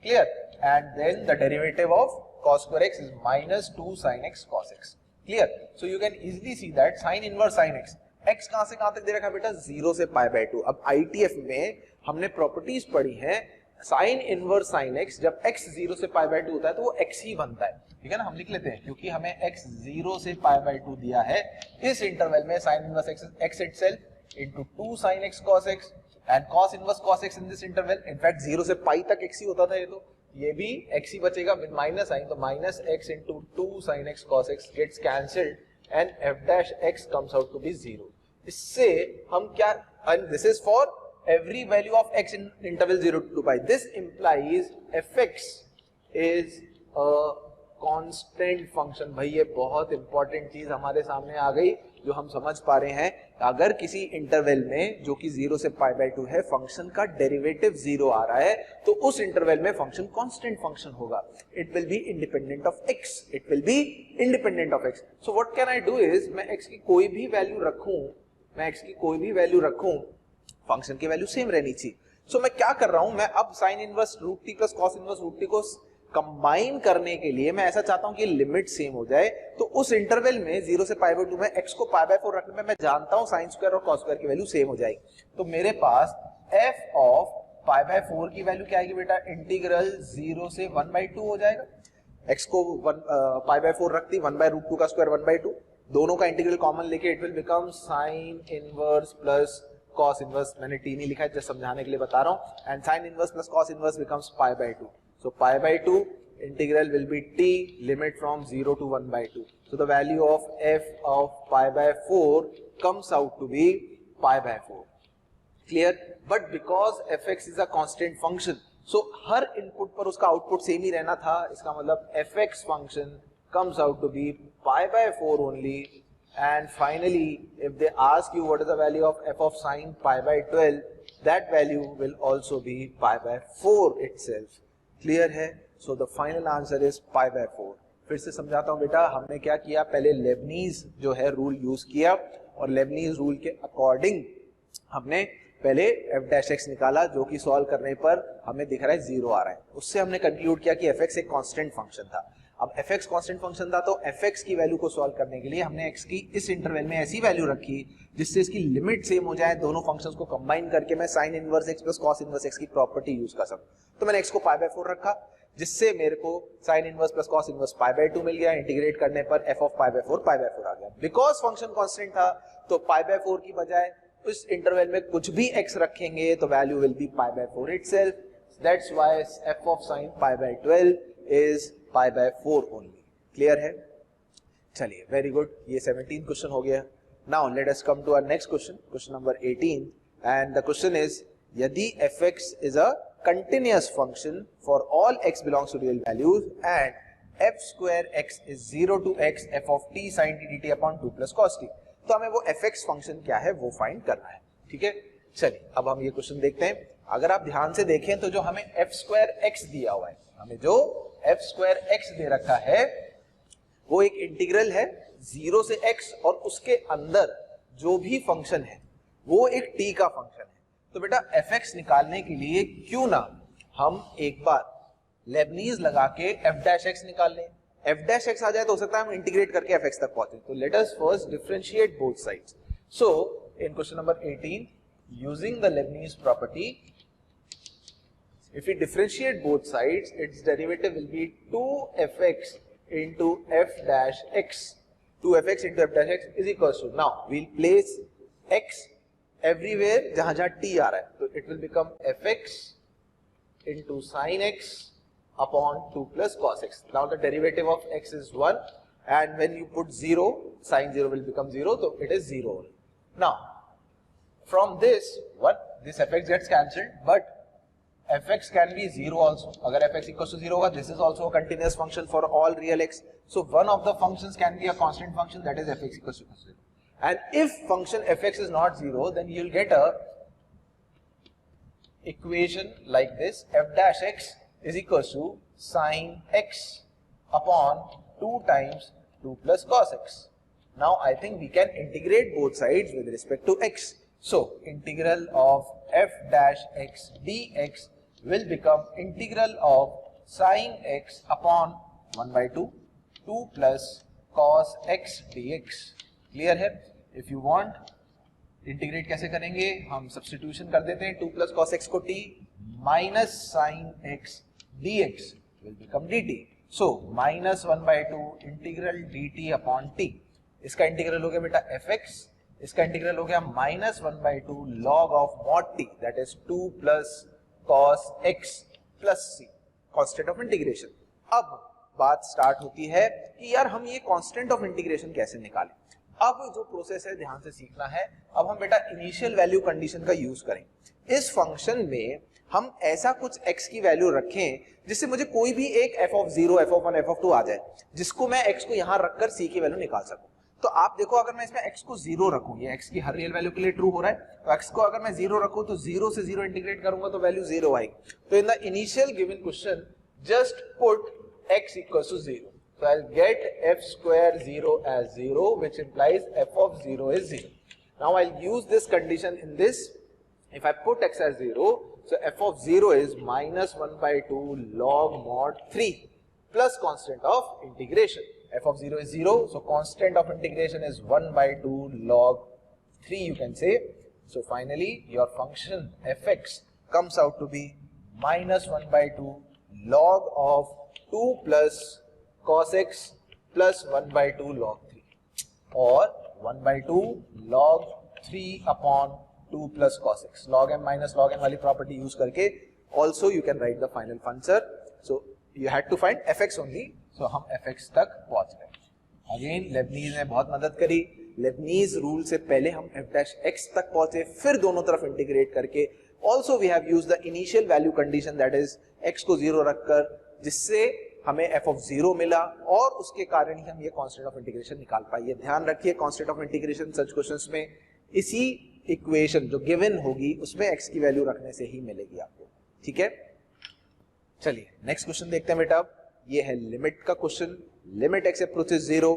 clear? And then the derivative of cos square x is minus 2 sin x cos x, clear? So you can easily see that sin inverse sin x, x कहां से कहां तक दे रखा है बेटा, 0 से π/2। अब ITF में हमने प्रॉपर्टीज पढ़ी हैं, साइन इनवर्स साइन x जब x 0 से π/2 होता है तो वो x ही बनता है, ठीक है ना। हम लिख लेते हैं क्योंकि हमें x 0 से π/2 दिया है, इस इंटरवल में sine inverse x itself into 2 sin x cos x and cos inverse cos x in this interval, in fact 0 से पाई तक x ही होता था, ये भी x ही बचेगा विद माइनस साइन, तो minus x into 2 sin x cos x gets cancelled and f dash x comes out to be 0। इससे हम क्या, and this is for every value of x in interval 0 to 2 pi, this implies fx is a constant function। भाई ये बहुत important चीज हमारे सामने आ गई जो हम समझ पा रहे हैं, अगर किसी इंटरवल में जो कि 0 से π/2 है फंक्शन का डेरिवेटिव 0 आ रहा है तो उस इंटरवल में फंक्शन कांस्टेंट फंक्शन होगा, it will be independent of x, so what can I do is, मैं x की कोई भी वैल्यू रखूं, फंक्शन की वैल्यू सेम रहनी चाहिए। सो मैं क्या कर रहा हूं, मैं अब sine inverse root t plus cos inverse root t को कंबाइन करने के लिए मैं ऐसा चाहता हूं कि लिमिट सेम हो जाए, तो उस इंटरवल में 0 से π/2 में x को π/4 रखने में मैं जानता हूं sin स्क्वायर और cos स्क्वायर की वैल्यू सेम हो जाएगी, तो मेरे पास f ऑफ π/4 की वैल्यू क्या आएगी बेटा, इंटीग्रल 0 से 1/2 हो जाएगा। x को π/4 रखती 1/√2 का स्क्वायर 1/2, दोनों का इंटीग्रल कॉमन लेके it will become sin inverse plus cos inverse, मैंने t नहीं लिखा है जस्ट समझाने के लिए बता रहा हूं, and sin inverse plus cos inverse becomes π/2। So π/2 integral will be t limit from 0 to 1/2. So the value of f of π/4 comes out to be π/4. Clear? But because fx is a constant function, so her input पर उसका output same ही रहना था, इसका मतलब fx function comes out to be π/4 only. And finally, if they ask you what is the value of f of sin π/12, that value will also be π/4 itself. Clear है? So the final answer is π/4। फिर से समझाता हूं बेटा, हमने क्या किया, पहले लेबनीज जो है रूल यूज किया और लेबनीज रूल के अकॉर्डिंग हमने पहले f डैश x निकाला जो कि सॉल्व करने पर हमें दिख रहा है 0 आ रहा है, उससे हमने कंक्लूड किया कि fx एक कांस्टेंट फंक्शन था। अब fx कांस्टेंट फंक्शन था तो fx की वैल्यू को सॉल्व करने के लिए हमने x की इस इंटरवल में ऐसी वैल्यू रखी जिससे इसकी लिमिट सेम हो जाए, दोनों फंक्शंस को कंबाइन करके मैं sin inverse x plus cos inverse x की प्रॉपर्टी यूज कर सकूं। तो मैंने x को π/4 रखा जिससे मेरे को sin inverse plus cos inverse π/2 मिल गया, इंटीग्रेट करने पर f ऑफ π/4 आ गया। बिकॉज फंक्शन कांस्टेंट था तो π/4 की बजाय इस इंटरवल में कुछ भी x रखेंगे तो value will be π/4 itself. That's why f of sin π/12 is π/4 only. Clear है? चलिए वेरी गुड, ये 17 क्वेश्चन हो गया। Now let us come to our next question, question number 18, and the question is, यदि fx is a continuous function for all x belongs to real values and f square x is 0 to x f of t sin t dt upon 2 plus cos t, तो हमें वो fx function क्या है वो find करना है, ठीक है। चलिए अब हम ये क्वेश्चन देखते हैं। अगर आप ध्यान से देखें तो जो हमें f स्क्वायर x दिया हुआ है, हमें जो f स्क्वायर x दे रखा है वो एक इंटीग्रल है 0 से x और उसके अंदर जो भी फंक्शन है वो एक t का फंक्शन है। तो बेटा fx निकालने के लिए क्यों ना हम एक बार लेबनीज लगा के f डैश x निकाल लें। f डैश x आ जाए तो हो सकता है हम इंटीग्रेट करके fx तक पहुंचे। तो let us first differentiate both sides. So in question number 18, using the Lebanese property, if we differentiate both sides, its derivative will be 2fx into f dash x. 2fx into f dash x is equals to, now we'll place x everywhere जहां जहां t आ रहा है, तो it will become fx into sin x upon 2 plus cos x. Now the derivative of x is 1, and when you put 0, sin 0 will become 0, so it is 0. Now from this, what this fx gets cancelled, but fx can be 0 also. अगर fx equals to 0 होगा, this is also a continuous function for all real x. So one of the functions can be a constant function, that is fx equals to 0. And if function fx is not 0, then you'll get a equation like this: f dash x is equals to sin x upon 2 times 2 plus cos x. Now I think we can integrate both sides with respect to x. So integral of f dash x dx will become integral of sin x upon 1 by 2 plus cos x dx. Clear है? If you want, integrate कैसे करेंगे, हम substitution कर देते हैं 2 plus cos x को t minus sin x dx will become dt. So minus 1 by 2 integral dt upon t. इसका integral हो गया बेटा fx, इसका इंटीग्रल हो गया minus 1 by 2 log of mod t, that is 2 plus cos x plus c, constant of integration. अब बात start होती है कि यार हम ये कांस्टेंट ऑफ इंटीग्रेशन कैसे निकालें। अब जो प्रोसेस है ध्यान से सीखना है। अब हम बेटा इनिशियल वैल्यू कंडीशन का यूज करें। इस फंक्शन में हम ऐसा कुछ x की वैल्यू रखें जिससे मुझे कोई भी एक f of 0, f of 1, f of 2 आ जाए, जिसको मैं x को यहां रखकर c की वैल्यू निकाल सकूं। तो आप देखो, अगर मैं इसमें x को 0 रखूं, ये x की हर रियल वैल्यू के लिए ट्रू हो रहा है, तो x को अगर मैं 0 रखूं तो 0 से 0 इंटीग्रेट करूंगा तो वैल्यू 0 आएगी। तो in the initial given question just put x equals to 0. So I'll get f square 0 as 0, which implies f of 0 is 0. Now I'll use this condition in this. If I put x as 0, so f of 0 is minus 1 by 2 log mod 3 plus constant of integration. F of 0 is 0, so constant of integration is 1 by 2 log 3, you can say. So finally your function fx comes out to be minus 1 by 2 log of 2 plus cos x plus 1 by 2 log 3, or 1 by 2 log 3 upon 2 plus cos x. Log m minus log n वाली property use करके also you can write the final answer. So you had to find fx only, so हम fx तक पहुंच गए। Again Lebanese ने बहुत मदद करी। लेबनीज रूल से पहले हम f dash x तक पहुंचे, फिर दोनों तरफ इंटीग्रेट करके also we have used the initial value condition, that is x को 0 रखकर, जिससे हमें f of 0 मिला, और उसके कारण ही हम ये कांस्टेंट ऑफ इंटीग्रेशन निकाल पाए। ये ध्यान रखिए, constant of integration such questions में इसी इक्वेशन जो गिवन होगी उसमें x की वैल्यू रखने से ही मिलेगी आपको, ठीक है। चलिए नेक्स्ट क्वेश्चन देखते हैं बेटा। ये है लिमिट का question. Limit x approaches 0,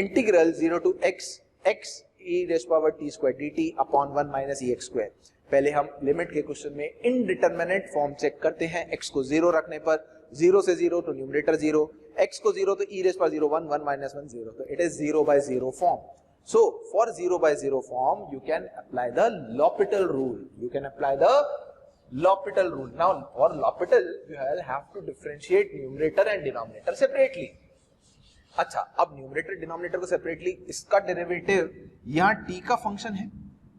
integral 0 to x e raise power t square dt upon 1 minus e x square. पहले हम लिमिट के क्वेश्चन में इनडिटरमिनेट फॉर्म चेक करते हैं। x को 0 रखने पर 0 से 0 तो न्यूमरेटर 0, x को 0 तो e रेज़ पावर 0 1, 1 माइनस 1 0, तो it is 0 by 0 form. So for 0 by 0 form you can apply the L'Hopital rule. You can apply the L'Hopital rule. Now for L'Hopital you will have to differentiate numerator and denominator separately. अच्छा, अब numerator denominator को separately, इसका derivative यहाँ t का function है,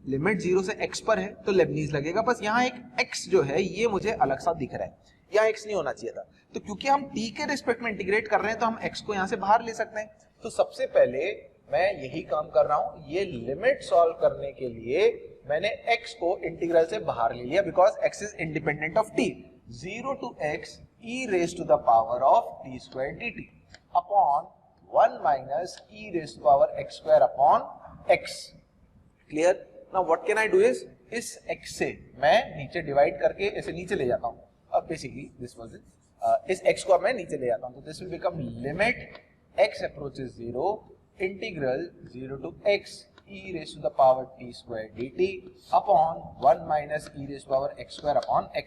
limit 0 से x पर है तो लेबनीज लगेगा, बस यहाँ एक x जो है ये मुझे अलग सा दिख रहा है, यहाँ x नहीं होना चाहिए था। तो क्योंकि हम t के रिस्पेक्ट में इंटीग्रेट कर रहे हैं तो हम x को यहाँ से बाहर ले सकते हैं। तो सबसे पहले मैं यही काम कर रहा हूं, ये लिमिट सॉल्व करने के लिए मैंने x को इंटीग्रल से बाहर ले लिया because x is independent of t. 0 to x e raised to the power of t square dt upon 1 minus e raised to power x square upon x. Clear? Now what can I do is इस x से मैं नीचे divide करके इसे नीचे ले जाता हूं. अब बेसिकली दिस वाज इट. इस x को अब मैं नीचे ले जाता हूं, तो this will become limit x approaches 0 integral 0 to x e raised to the power t square dt upon 1 minus e raised to power x square upon x.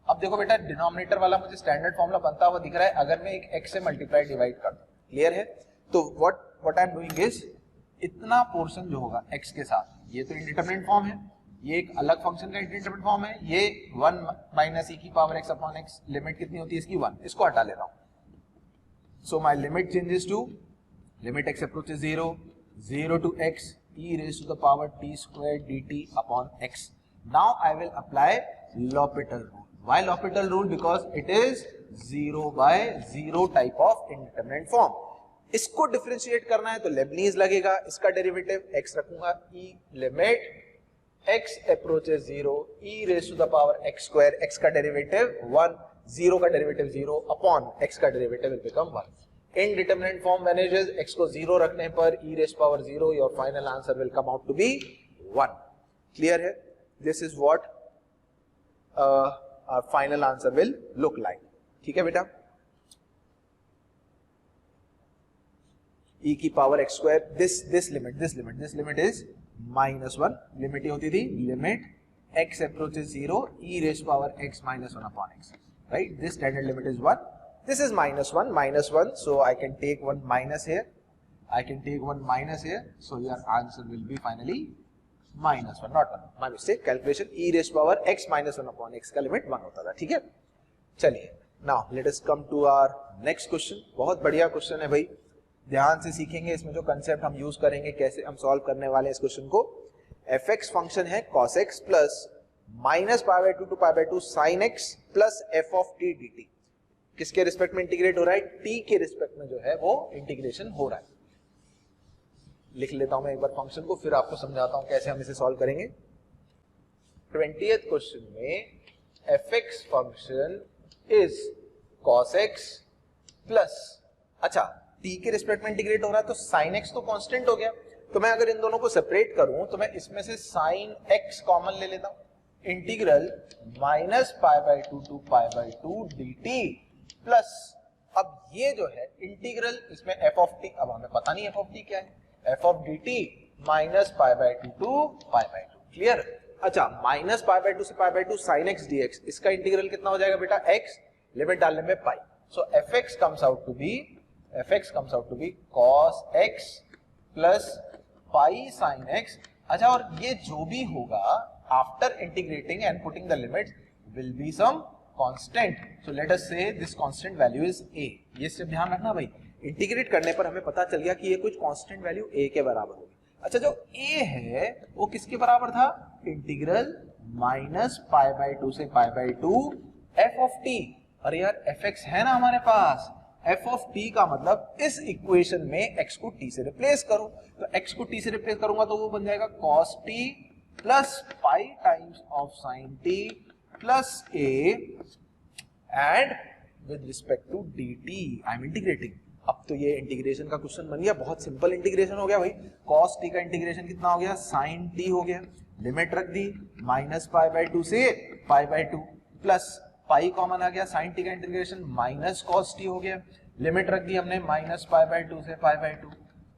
अब देखो बेटा, डिनोमिनेटर वाला मुझे स्टैंडर्ड फॉर्मूला बनता हुआ दिख रहा है अगर मैं एक x से मल्टीप्लाई डिवाइड कर दूं. क्लियर है? तो what I am doing is, इतना पोर्शन जो होगा x के साथ, ये तो इंडिटरमिनेट फॉर्म है, ये एक अलग फंक्शन का इंडिटरमिनेट फॉर्म है, ये 1 माइनस e की power x upon x, limit कितनी होती है इसकी 1, इसको हटा ले रहा हूं. So my limit changes to limit x approaches 0 0 to x e raised to the power t square dt upon x. Now I will apply L'Hopital rule. Why L'Hopital rule? Because it is 0 by 0 type of indeterminate form. इसको differentiate करना है तो Lebanese लगेगा, इसका derivative x रखूंगा, e limit x approaches 0 e raised to the power x square, x का derivative 1, 0 का derivative 0 upon x का derivative will become 1. Indeterminate form manages, x को 0 रखने पर e raised power 0, your final answer will come out to be 1. Clear है? This is what our final answer will look like. ठीक है बेटा? e की power x square, this limit is -1. Limit ही होती थी limit x approaches 0 e raised power x minus 1 upon x. Right? This standard limit is 1. This is -1, so I can take one minus here. So your answer will be finally -1, not 1. My mistake. Calculation e raised power x minus 1 upon x का limit 1 होता था. ठीक है? चलिए, now let us come to our next question. बहुत बढ़िया question है भाई, ध्यान से सीखेंगे. इसमें जो कंसेप्ट हम यूज करेंगे, कैसे हम सॉल्व करने वाले हैं इस क्वेश्चन को. fx फंक्शन है cos x plus -π/2 to π/2 sin x plus f of t dt. किसके रिस्पेक्ट में इंटीग्रेट हो रहा है? t के रिस्पेक्ट में जो है वो इंटीग्रेशन हो रहा है. लिख लेता हूं मैं एक बार फंक्शन को, फिर आपको समझाता हूं कैसे हम इसे सॉल्व करेंगे. 20th क्वेश्चन में fx function is cos x plus, अच्छा t के रिस्पेक्ट में इंटीग्रेट हो रहा है तो sin x तो कांस्टेंट हो गया, तो मैं अगर इन दोनों को सेपरेट करूं तो मैं इसमें से sin x कॉमन ले लेता हूं. इंटीग्रल -π/2 to π/2 dt प्लस, अब ये जो है इंटीग्रल, इसमें f of t, अब हमें पता नहीं f of t क्या है, f of dt -π/2 to π/2. Clear? अच्छा, -π/2 से π/2 sin x dx, इसका इंटीग्रल कितना हो जाएगा बेटा? x, लिमिट डालने में pi. So fx comes out to be cos x plus pi sin x. अच्छा, और ये जो भी होगा after integrating and putting the limits will be some constant. So let us say this constant value is a. ये सिर्फ ध्यान रखना भाई, इंटीग्रेट करने पर हमें पता चल गया कि ये कुछ कांस्टेंट वैल्यू a के बराबर होगी. अच्छा, जो a है वो किसके बराबर था? इंटीग्रल -π/2 से π/2 f of t. अरे यार, fx है ना हमारे पास, f of t का मतलब इस इक्वेशन में x को t से रिप्लेस करो. तो x को t से रिप्लेस करूंगा तो वो बन जाएगा cos t plus pi times of sin t plus a and with respect to dt. I am integrating. अब तो ये इंटीग्रेशन का क्वेश्चन बन गया, बहुत सिंपल इंटीग्रेशन हो गया भाई. cos t का इंटीग्रेशन कितना हो गया? sin t हो गया. लिमिट रख दी -π/2 से π/2 प्लस पाई कॉमन आ गया, sin t का इंटीग्रेशन माइनस cos t हो गया. लिमिट रख दी हमने -π/2 से π/2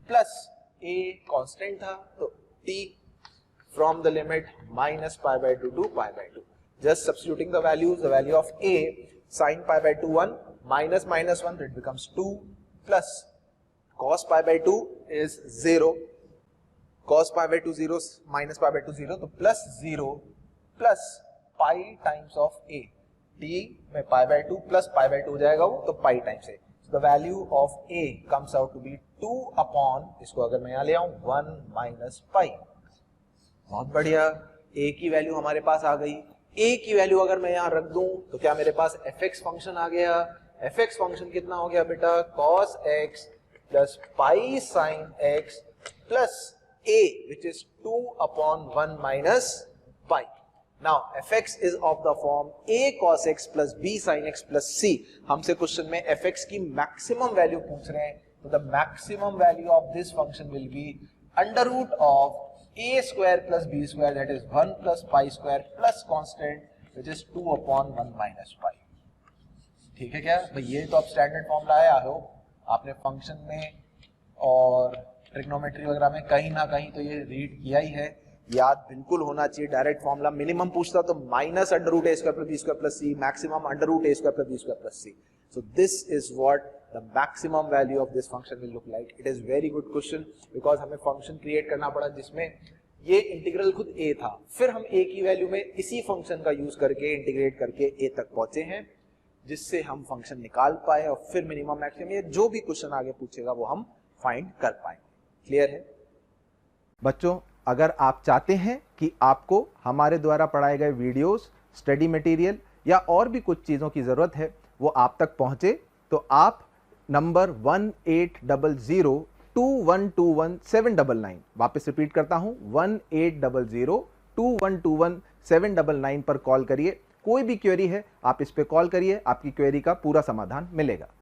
प्लस a कांस्टेंट था तो t from the limit -π/2 to π/2. Just substituting the values, the value of a sin π/2 1 minus 1, so it becomes 2 plus cos π/2 is 0, cos π/2 0 minus π/2 0, तो plus 0 plus pi times of a. t में π/2 plus π/2 हो जाएगा वो, तो pi times a. So the value of a comes out to be 2 upon, इसको अगर मैं यहाँ ले आऊं 1 minus pi. बहुत बढ़िया, a की वैल्यू हमारे पास आ गई. a की वैल्यू अगर मैं यहाँ रख दूं तो क्या मेरे पास fx फंक्शन आ गया. fx फंक्शन कितना हो गया बेटा? cos x plus pi sin x plus a which is 2 upon 1 minus pi. Now fx is of the form a cos x plus b sin x plus c. हमसे question में fx की maximum value पूछ रहे हैं, तो the maximum value of this function will be under root of a square plus b square that is 1 plus pi square plus constant which is 2 upon 1 minus pi. ठीक है क्या भाई? ये तो अब स्टैंडर्ड फॉर्मूला है. आई होप आपने function में और ट्रिग्नोमेट्री वगैरह में कहीं ना कहीं तो ये रीड किया ही है. याद बिल्कुल होना चाहिए. डायरेक्ट फॉर्मूला मिनिमम पूछता तो minus under root a square plus b square plus c, maximum under root a square plus b square plus c. So this is what the maximum value of this function will look like. It is very good question because हमें function create करना पड़ा जिसमें ये integral खुद a था, फिर हम a की वैल्यू में इसी फंक्शन का यूज करके इंटीग्रेट करके a तक पहुंचे हैं, जिससे हम फंक्शन निकाल पाए और फिर मिनिमम मैक्सिमम ये जो भी क्वेश्चन आगे पूछेगा वो हम फाइंड कर पाएंगे. क्लियर है बच्चों? अगर आप चाहते हैं कि आपको हमारे द्वारा पढ़ाए गए वीडियोस, स्टडी मटेरियल या और भी कुछ चीज़ों की ज़रूरत है वो आप तक पहुंचे, तो आप नंबर 18002121 वापस रिपीट करता हूं 18002121 पर कॉल करिए. कोई भी क्वेरी है आप इस पे कॉल करिए, आपकी क्वेरी का पूरा समाधान मिलेगा.